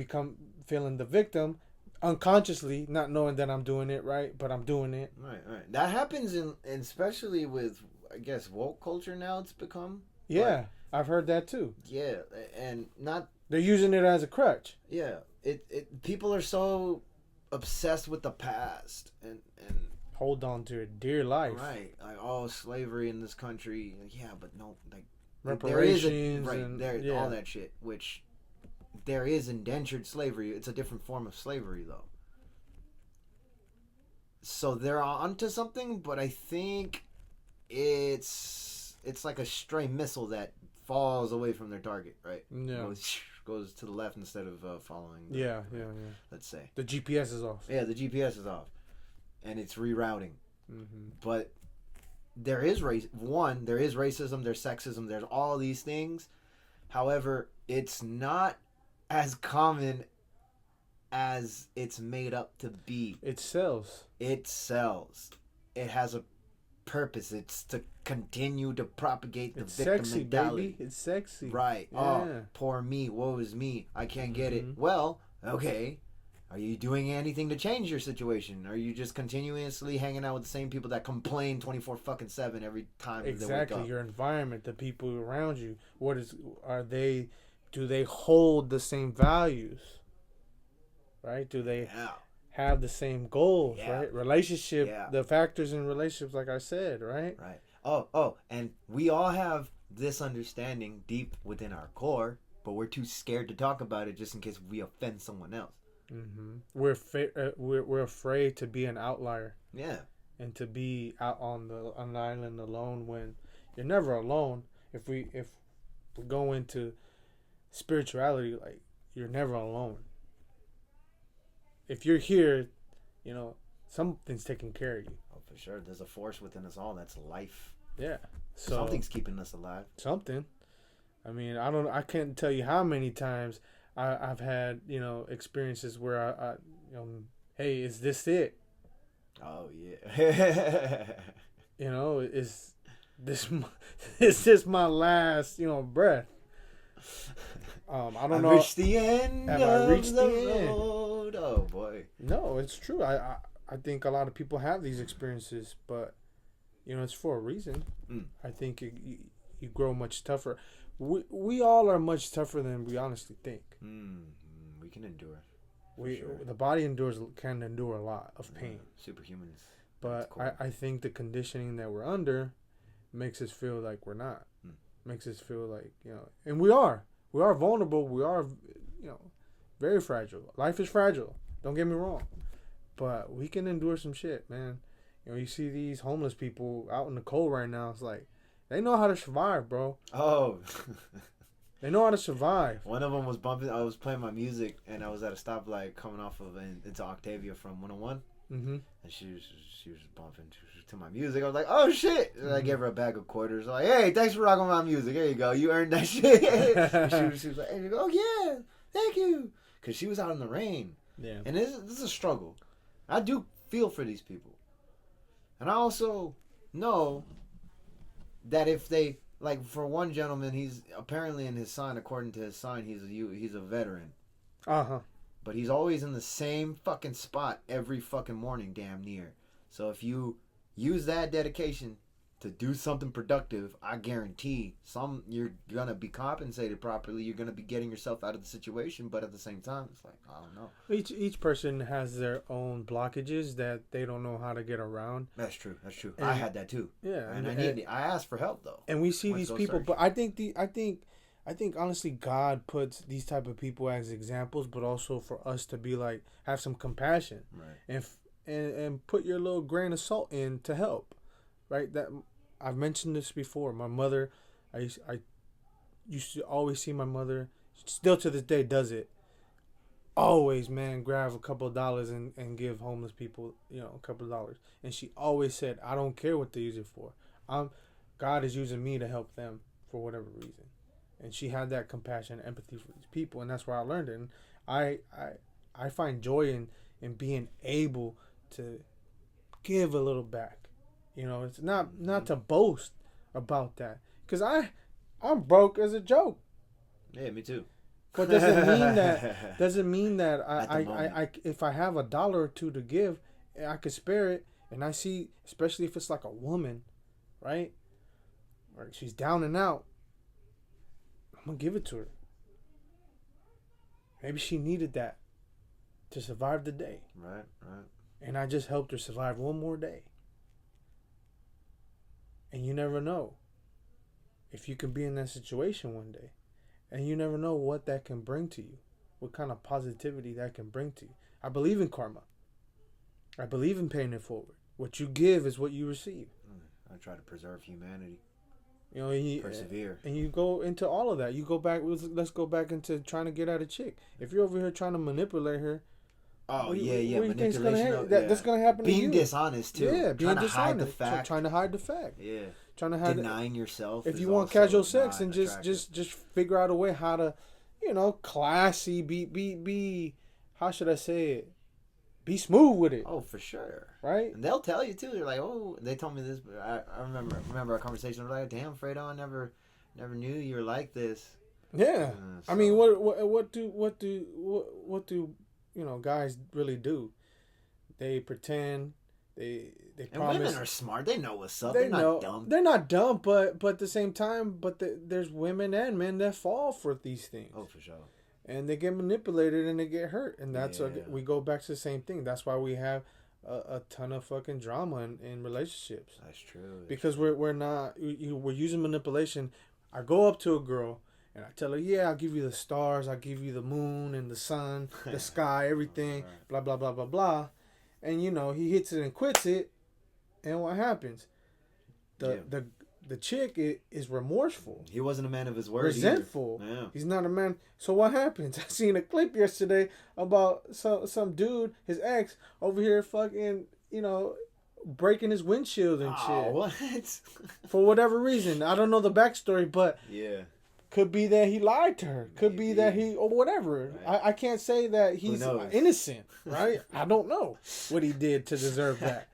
feeling the victim, unconsciously, not knowing that I'm doing it, right? But I'm doing it. Right. That happens especially with, I guess, woke culture now it's become. Yeah, like, I've heard that too. Yeah, and not... They're using it as a crutch. Yeah, people are so obsessed with the past and hold on to it dear life. Right, like slavery in this country. Yeah, but no, like reparations all that shit. Which there is indentured slavery. It's a different form of slavery though. So they're onto something, but I think it's like a stray missile that falls away from their target. Right? Yeah. Goes to the left instead of following. Yeah. Let's say the GPS is off. Yeah, the GPS is off, and it's rerouting. Mm-hmm. But there is there is racism, there's sexism, there's all these things. However, it's not as common as it's made up to be. It sells. It has a purpose. It's to continue to propagate the victim mentality. Baby. It's sexy. Right. Yeah. Oh, poor me. Woe is me. I can't get it. Well, okay. Are you doing anything to change your situation? Are you just continuously hanging out with the same people that complain 24/7 every time they wake up? Exactly. Your environment, the people around you. Do they hold the same values? Right? Do they have the same goals, right? Relationship, the factors in relationships, like I said, right? Right. Oh, and we all have this understanding deep within our core, but we're too scared to talk about it just in case we offend someone else. Mm-hmm. We're afraid to be an outlier. Yeah. And to be out on an island alone when you're never alone. If we go into spirituality, like you're never alone. If you're here, something's taking care of you. Oh, for sure. There's a force within us all that's life Yeah. So Something's keeping us alive. something. I mean, I can't tell you how many times I've had, experiences where hey, is this it? Oh yeah. Is this my, is this my last, breath? I don't know. Reached the end. Have I reached the the end? road? Oh boy. No, it's true. I think a lot of people have these experiences, but it's for a reason. I think you grow much tougher. We all are much tougher than we honestly think. We can endure. The body can endure a lot of pain. Superhumans. But cool. I think the conditioning that we're under makes us feel like we're not. Makes us feel like, and we are. We are vulnerable. We are, very fragile. Life is fragile. Don't get me wrong. But we can endure some shit, man. You see these homeless people out in the cold right now. It's like, they know how to survive, bro. Oh. They know how to survive. One of them was bumping. I was playing my music, and I was at a stoplight coming off of into Octavia from 101. Mm-hmm. And she was bumping to my music. I was like, oh shit! And I gave her a bag of quarters. Like, hey, thanks for rocking my music. There you go. You earned that shit. And she was like, hey, oh yeah, thank you. Because she was out in the rain. Yeah. And this is a struggle. I do feel for these people. And I also know that if they, like, for one gentleman, he's apparently in his sign, according to his sign, he's a veteran. Uh-huh. But he's always in the same fucking spot every fucking morning, damn near. So if you use that dedication to do something productive, I guarantee you're gonna be compensated properly. You're gonna be getting yourself out of the situation, but at the same time, it's like, I don't know. Each person has their own blockages that they don't know how to get around. That's true. And, I had that too. Yeah, and I asked for help though. And we see these people, but I think honestly, God puts these type of people as examples, but also for us to be like, have some compassion, right? And put your little grain of salt in to help, right? That I've mentioned this before. My mother, I used to always see my mother, still to this day does it. Always, man, grab a couple of dollars and give homeless people, a couple of dollars. And she always said, I don't care what they use it for. God is using me to help them for whatever reason. And she had that compassion and empathy for these people, and that's where I learned it. And I find joy in being able to give a little back. It's not to boast about that, because I'm broke as a joke. Yeah, me too. But doesn't mean that I if I have $1 or $2 to give, I could spare it. And I see, especially if it's like a woman, right, or she's down and out, I'm gonna give it to her. Maybe she needed that to survive the day. Right. And I just helped her survive one more day. And you never know if you can be in that situation one day. And you never know what that can bring to you. What kind of positivity that can bring to you. I believe in karma. I believe in paying it forward. What you give is what you receive. I try to preserve humanity. Persevere. And you go into all of that. You go back. Let's go back into trying to get at a chick. If you're over here trying to manipulate her. Oh, what manipulation. That's going to happen to you. Being dishonest, too. Yeah, being dishonest. Trying to hide the fact. Yeah. Trying to hide denying yourself. If you want casual sex, and just figure out a way how to, classy, be how should I say it? Be smooth with it. Oh, for sure. Right? And they'll tell you, too. They're like, oh, they told me this, but I remember our conversation. I was like, damn, Fredo, I never knew you were like this. Yeah. So. I mean, what do guys really do? They pretend. They promise. And women are smart. They know what's up. They're not dumb. They're not dumb, but at the same time, there's women and men that fall for these things. Oh, for sure. And they get manipulated and they get hurt, and that's we go back to the same thing. That's why we have a ton of fucking drama in relationships. That's true. Because we're using manipulation. I go up to a girl and I tell her, yeah, I'll give you the stars, I'll give you the moon and the sun, the sky, everything, right. Blah blah blah blah blah, and he hits it and quits it, and what happens? The chick is remorseful. He wasn't a man of his word. Resentful. Yeah. He's not a man. So what happens? I seen a clip yesterday about some dude, his ex, over here fucking, breaking his windshield and Oh, shit what? for whatever reason. I don't know the backstory, but Yeah. could be that he lied to her. Could be that Maybe. he or whatever. Right. I can't say that he's knows? innocent, right? I don't know what he did to deserve that,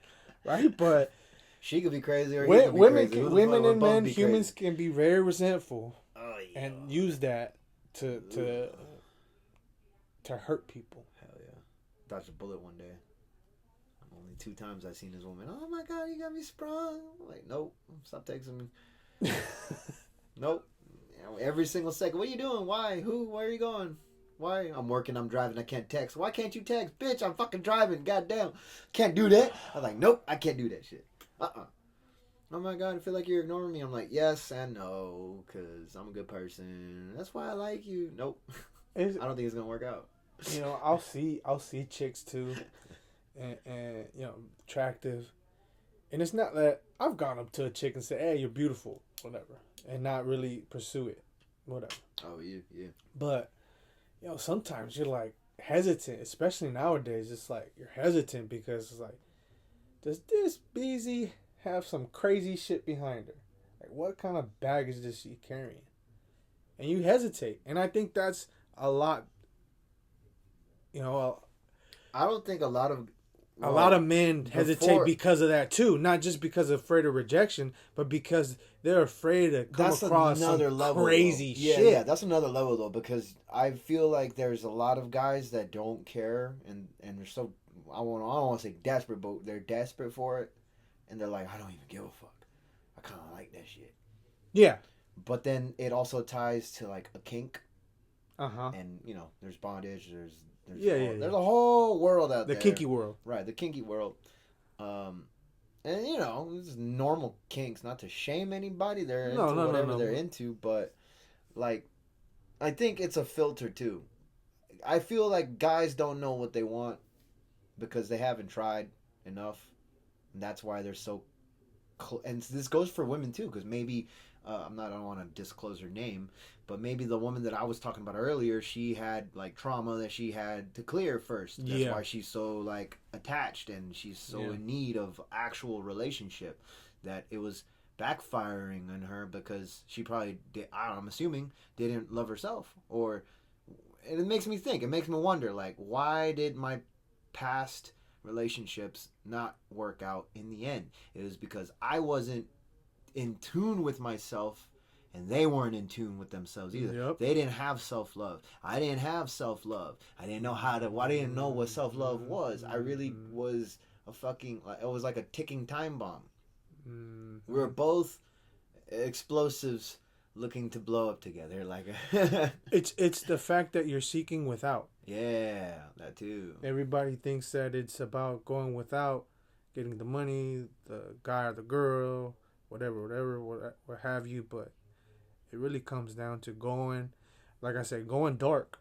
right? But She could be crazy, or he could be women, crazy. Who the women fuck would and both men, be humans crazy? can be very resentful Oh, yeah. and use that to hurt people. Hell yeah. Dodged a bullet one day. Only 2 times I seen this woman. Oh my god, you got me sprung. I'm like, nope. Stop texting me. Nope. You know, every single second. What are you doing? Why? Who? Where are you going? Why? I'm working. I'm driving. I can't text. Why can't you text? Bitch, I'm fucking driving. Goddamn. Can't do that. I was like, nope. I can't do that shit. Oh my god, I feel like you're ignoring me. I'm like, yes and no, because I'm a good person. That's why I like you. Nope. I don't think it's going to work out. You know, I'll see chicks too, and you know, attractive, and it's not that I've gone up to a chick and said, "Hey, you're beautiful," whatever, and not really pursue it, whatever. Oh, yeah. But you know, sometimes you're like hesitant, especially nowadays. It's like you're hesitant because it's like, does this BZ have some crazy shit behind her? Like, what kind of baggage is she carrying? And you hesitate, and I think that's a lot. You know, I don't think a lot of men hesitate because of that too. Not just because of afraid of rejection, but because they're afraid to come across another some crazy shit. Yeah, that's another level though, because I feel like there's a lot of guys that don't care and they're so I don't want to say desperate, but they're desperate for it, and they're like, I don't even give a fuck. I kind of like that shit. Yeah. But then it also ties to like a kink. And you know, there's bondage. There's there's a whole world out there. The kinky world. Right, the kinky world. And you know, this is normal kinks, not to shame anybody. They're into whatever they're into, but like, I think it's a filter too. I feel like guys don't know what they want because they haven't tried enough, and that's why they're so. And this goes for women too, because maybe I don't want to disclose her name, but maybe the woman that I was talking about earlier, she had like trauma that she had to clear first. That's why she's so like attached and she's so in need of actual relationship, that it was backfiring on her because she probably did, I'm assuming, didn't love herself. And it makes me think, it makes me wonder, like, why did my past relationships not work out in the end? It was because I wasn't in tune with myself, and they weren't in tune with themselves either. Yep. They didn't have self-love. I didn't have self-love. I didn't know I didn't know what self-love was. I really was it was like a ticking time bomb. We were both explosives looking to blow up together. Like it's the fact that you're seeking without. Yeah, that too. Everybody thinks that it's about going without, getting the money, the guy or the girl, whatever, what have you, but it really comes down to going, like I said, going dark,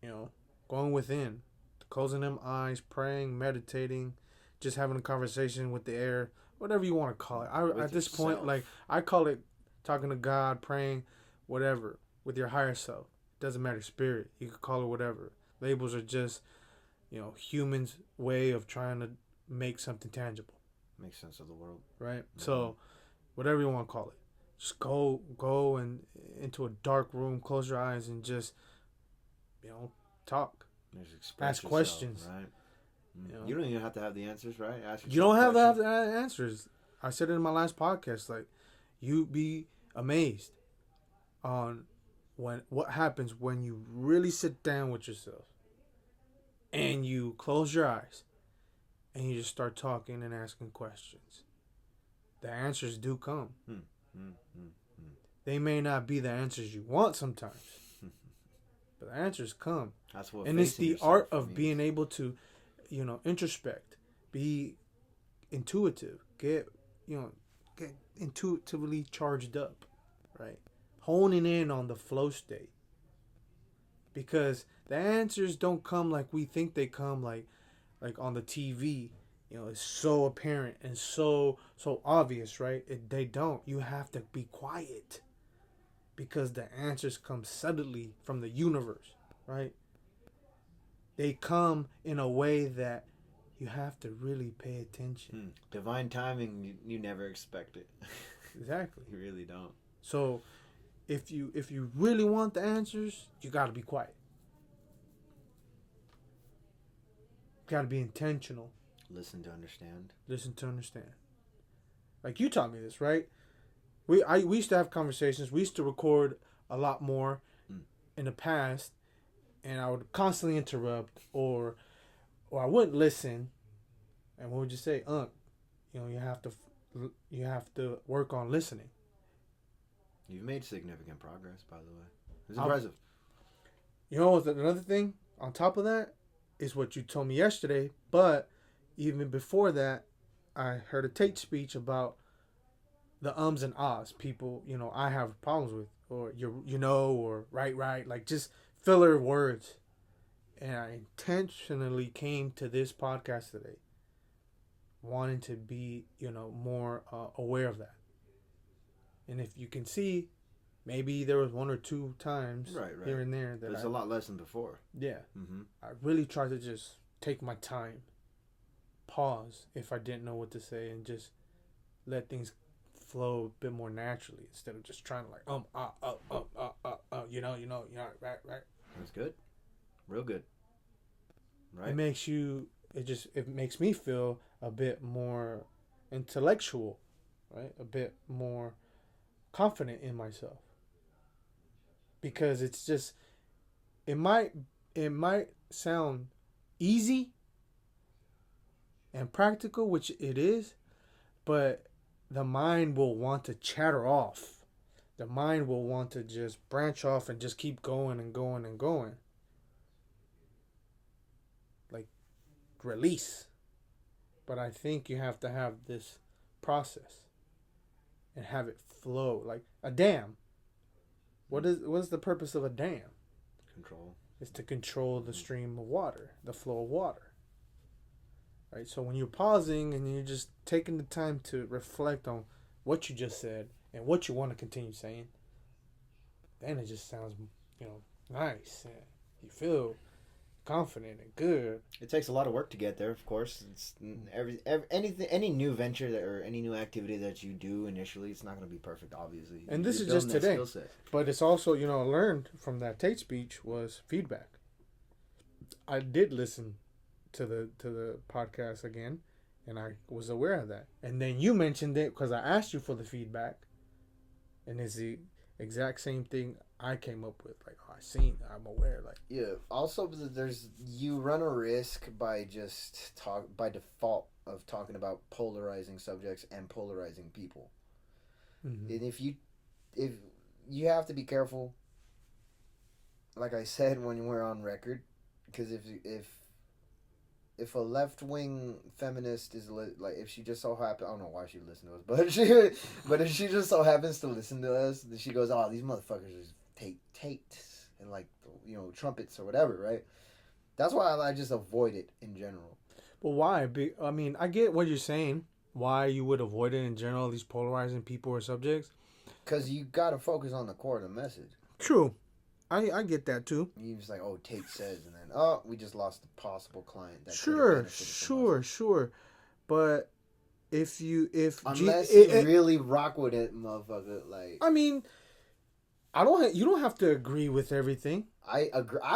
you know, going within, closing them eyes, praying, meditating, just having a conversation with the air, whatever you want to call it. At this point, like, I call it talking to God, praying, whatever, with your higher self. It doesn't matter, spirit. You could call it whatever. Labels are just, you know, humans' way of trying to make something tangible. Makes sense of the world. Right? Mm-hmm. So, whatever you want to call it. Just go and into a dark room, close your eyes, and just, you know, talk. Ask questions. Right? You know? You don't even have to have the answers, right? You don't have to have the answers. I said it in my last podcast. Like, you'd be amazed on what happens when you really sit down with yourself and you close your eyes and you just start talking and asking questions. The answers do come. They may not be the answers you want sometimes, but the answers come. That's what. And it's the art of being able to, you know, introspect, be intuitive, get intuitively charged up, right? Honing in on the flow state. Because the answers don't come like we think they come, like on the TV. You know, it's so apparent and so obvious, right? They don't. You have to be quiet. Because the answers come suddenly from the universe, right? They come in a way that you have to really pay attention. Divine timing, you never expect it. Exactly. You really don't. So if you really want the answers, you got to be quiet. You got to be intentional. Listen to understand. Listen to understand. Like you taught me this, right? We used to have conversations. We used to record a lot more in the past, and I would constantly interrupt or I wouldn't listen. And what would you say, you have to work on listening. You've made significant progress, by the way. It's impressive. You know, another thing on top of that is what you told me yesterday. But even before that, I heard a Tate speech about the ums and ahs people, I have problems with, or or right, like just filler words. And I intentionally came to this podcast today wanting to be, more aware of that. And if you can see, maybe there was one or two times here and there that there's a lot less than before. Yeah. Mm-hmm. I really tried to just take my time, pause if I didn't know what to say, and just let things flow a bit more naturally instead of just trying to like right. That's good, real good. Right. It makes me feel a bit more intellectual, right? A bit more confident in myself, because it's just it might sound easy and practical, which it is, but the mind will want to chatter off. The mind will want to just branch off and just keep going and going and going. Like, release. But I think you have to have this process and have it flow. Like a dam. What is the purpose of a dam? Control. It's to control the stream of water, the flow of water. Right? So when you're pausing and you're just taking the time to reflect on what you just said and what you want to continue saying, then it just sounds, nice. And you feel confident and good. It takes a lot of work to get there, of course. It's any new venture or any new activity that you do initially, it's not going to be perfect, obviously. And this is just today. But it's also, learned from that Tate speech was feedback. I did listen to the podcast again, and I was aware of that. And then you mentioned it because I asked you for the feedback, and it's the exact same thing I came up with. Like, I'm aware. Like, yeah. Also, you run a risk by by default of talking about polarizing subjects and polarizing people. Mm-hmm. And if you have to be careful, like I said when we're on record, because if a left-wing feminist is like, if she just so happens, I don't know why she listens to us, but if she just so happens to listen to us, then she goes, "Oh, these motherfuckers is Tate and like, trumpets or whatever," right? That's why I just avoid it in general. But why? I mean, I get what you're saying. Why you would avoid it in general, these polarizing people or subjects? Because you got to focus on the core of the message. True. I get that too. You just like, oh, Tate says, and then we just lost a possible client. That sure. But unless you really rock with it, motherfucker, like, I mean, you don't have to agree with everything. I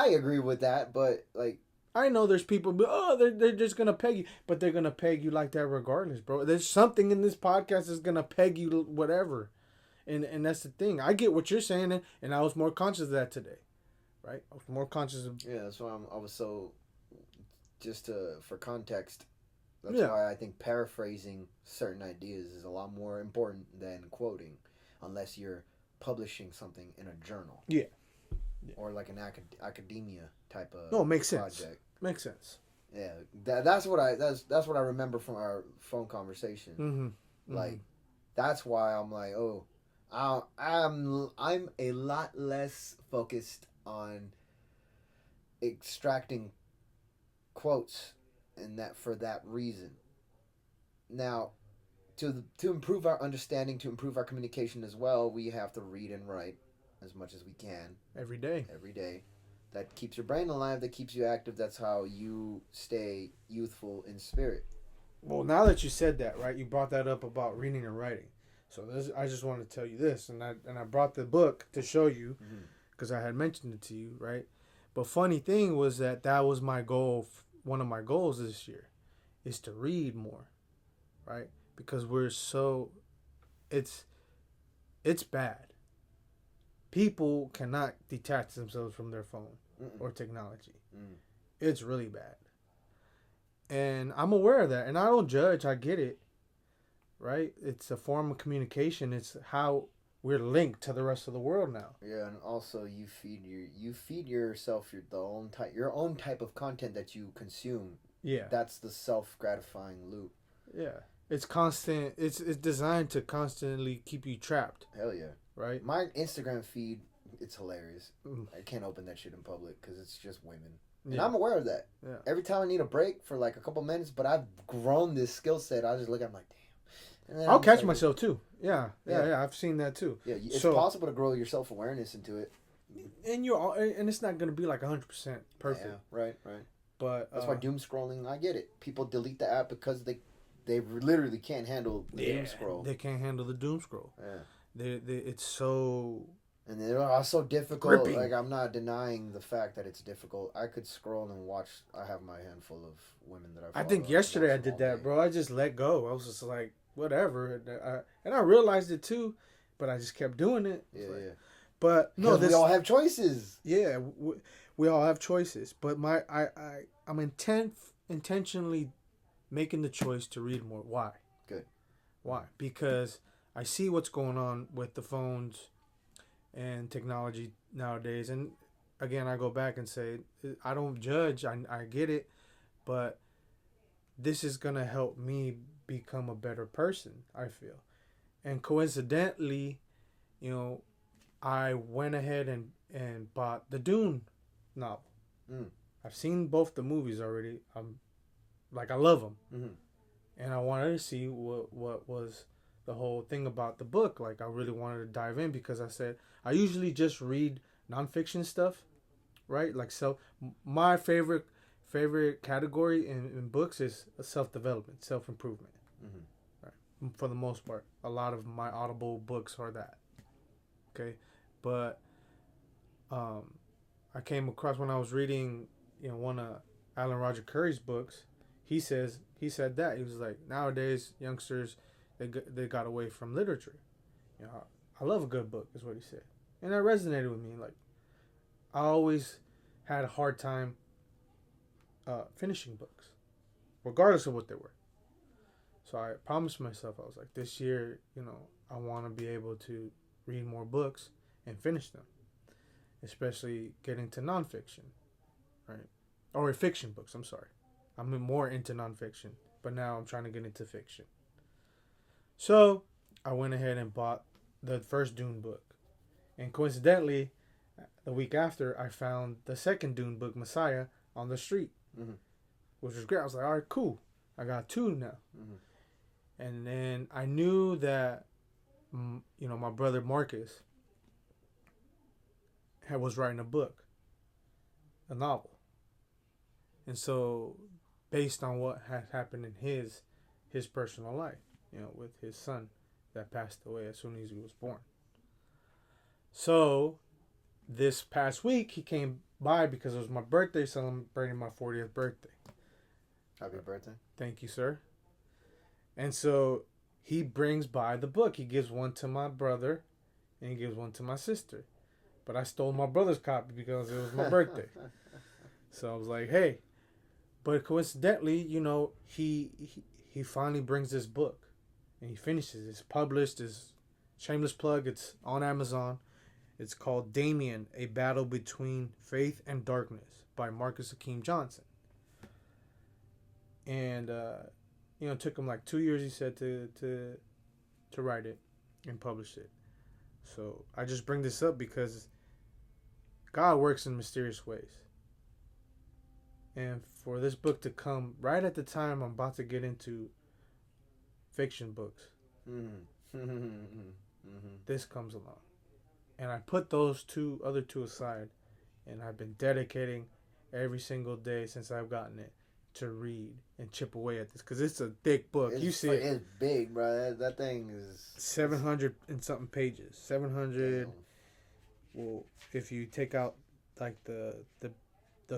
agree with that, but like, I know there's people, they're just gonna peg you, but they're gonna peg you like that regardless, bro. There's something in this podcast that's gonna peg you, whatever. And that's the thing. I get what you're saying, and I was more conscious of that today, right? I was more conscious of... Yeah, that's why I was so... Just for context, that's why I think paraphrasing certain ideas is a lot more important than quoting, unless you're publishing something in a journal. Yeah. Or like an academia type of makes project. Sense. Makes sense. Yeah, that's what I remember from our phone conversation. Mm-hmm. Like, that's why I'm like, I'm a lot less focused on extracting quotes, and that for that reason. Now, to improve our understanding, to improve our communication as well, we have to read and write as much as we can every day. That keeps your brain alive. That keeps you active. That's how you stay youthful in spirit. Well, now that you said that, right, you brought that up about reading and writing. So I just want to tell you this, and I brought the book to show you because I had mentioned it to you, right? But funny thing was that was my goal. One of my goals this year is to read more, right? Because it's bad. People cannot detach themselves from their phone or technology. It's really bad. And I'm aware of that. And I don't judge. I get it. Right? It's a form of communication. It's how we're linked to the rest of the world now. Yeah, and also you feed yourself your own type of content that you consume. Yeah. That's the self-gratifying loop. Yeah. It's constant. It's designed to constantly keep you trapped. Hell yeah. Right? My Instagram feed, it's hilarious. I can't open that shit in public because it's just women. And I'm aware of that. Yeah. Every time I need a break for like a couple minutes, but I've grown this skill set. I just look at it, I'm like, damn. And then I'll catch myself too. Yeah. I've seen that too. Yeah, it's possible to grow your self-awareness into it. And it's not going to be like 100% perfect. Yeah, right. But that's why doom scrolling, I get it. People delete the app because they literally can't handle the doom scroll. They can't handle the doom scroll. Yeah. It's so... And they're also difficult. Gripping. Like, I'm not denying the fact that it's difficult. I could scroll and watch. I have my handful of women that I follow. I think yesterday I did that, bro. I just let go. I was just like, whatever. And I realized it too, but I just kept doing it. Yeah. But no, we all have choices. Yeah, we all have choices. But I'm intentionally making the choice to read more. Why? Good. Why? Because I see what's going on with the phones and technology nowadays. And again, I go back and say, I don't judge. I get it. But this is going to help me become a better person, I feel. And coincidentally, I went ahead and bought the Dune novel. I've seen both the movies already. I love them. And I wanted to see what was the whole thing about the book. Like, I really wanted to dive in because I said, I usually just read nonfiction stuff, right? Like, my favorite category in books is self-development, self-improvement. Right? For the most part, a lot of my Audible books are that. Okay, but I came across when I was reading, one of Alan Roger Curry's books. He said that he was like, nowadays youngsters they got away from literature. I love a good book, is what he said, and that resonated with me. Like, I always had a hard time finishing books, regardless of what they were. So I promised myself, I was like, this year, I want to be able to read more books and finish them, especially getting to nonfiction, right? Or fiction books, I'm sorry. I'm more into nonfiction, but now I'm trying to get into fiction. So I went ahead and bought the first Dune book. And coincidentally, the week after, I found the second Dune book, Messiah, on the street, which was great. I was like, all right, cool. I got two now. And then I knew that, my brother Marcus was writing a book, a novel. And so, based on what had happened in his personal life, with his son that passed away as soon as he was born. So, this past week, he came by because it was my birthday, celebrating my 40th birthday. Happy birthday. Thank you, sir. And so, he brings by the book. He gives one to my brother, and he gives one to my sister. But I stole my brother's copy because it was my birthday. So I was like, hey. But coincidentally, he finally brings this book. And he finishes. It's published. It's shameless plug. It's on Amazon. It's called Damien, A Battle Between Faith and Darkness by Marcus Akeem Johnson. And, it took him like 2 years, he said, to write it and publish it. So I just bring this up because God works in mysterious ways. And for this book to come right at the time I'm about to get into fiction books, this comes along. And I put those other two aside and I've been dedicating every single day since I've gotten it to read and chip away at this, because it's a thick book. You see it. It's big, bro. That thing is 700 and something pages. 700. Damn. Well, if you take out like the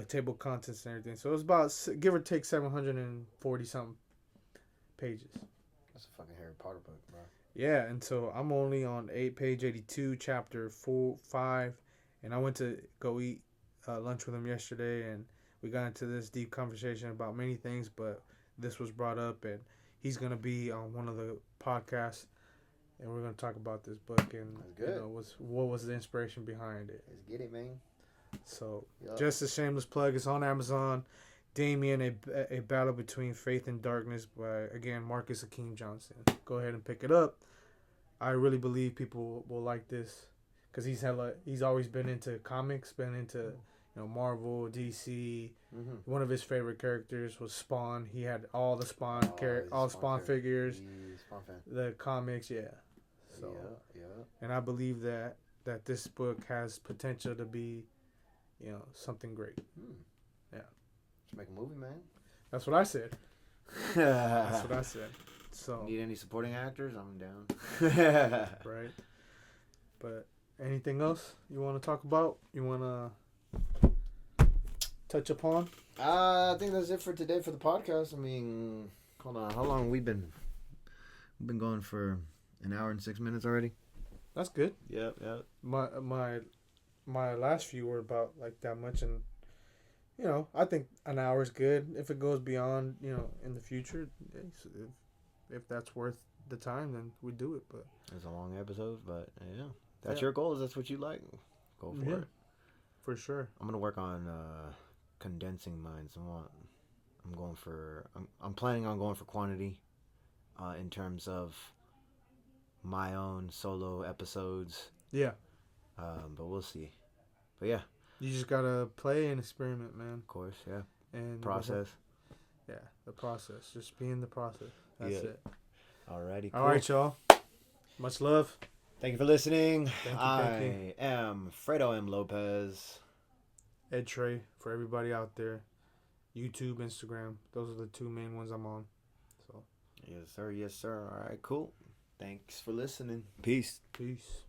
table of contents and everything, so it's about, give or take, 740 something pages. That's a fucking Harry Potter book, bro. Yeah, and so I'm only on page 82, chapter 5, and I went to go eat lunch with him yesterday, and we got into this deep conversation about many things, but this was brought up, and he's gonna be on one of the podcasts, and we're gonna talk about this book and That's good. what was the inspiration behind it. Let's get it, man. So, Yup. just a shameless plug, it's on Amazon. Damien, a Battle Between Faith and Darkness by, again, Marcus Akeem Johnson. Go ahead and pick it up. I really believe people will like this, because he's always been into comics, been into Marvel, DC. Mm-hmm. One of his favorite characters was Spawn. He had all the Spawn figures, Spawn fan. the comics, yeah. So, Yeah. and I believe that this book has potential to be, something great. Yeah. Let's make a movie, man. That's what I said. That's what I said. So, Need any supporting actors? I'm down. right. But anything else you want to talk about? You want to touch upon? I think that's it for today for the podcast. I mean, hold on. How long we been? We've been going for an hour and 6 minutes already. That's good. Yep. My last few were about like that much, and I think an hour is good. If it goes beyond, in the future, if that's worth the time, then we do it. But It's a long episode, but yeah, that's Yeah. your goal. Is that's what you like? Go for Yeah. it. for sure, I'm gonna work on condensing mine. So I'm planning on going for quantity, in terms of my own solo episodes. yeah. But we'll see. But yeah, You just gotta play and experiment, man. of course, yeah. And Process. Yeah, the process. Just be in the process. That's Yeah. it. Alrighty. Cool. All right, y'all. Much love. Thank you for listening. Thank you. I am Fredo M. Lopez. Ed Trey, for everybody out there. YouTube, Instagram. Those are the two main ones I'm on. So, Yes, sir. Yes, sir. All right, cool. Thanks for listening. Peace. peace.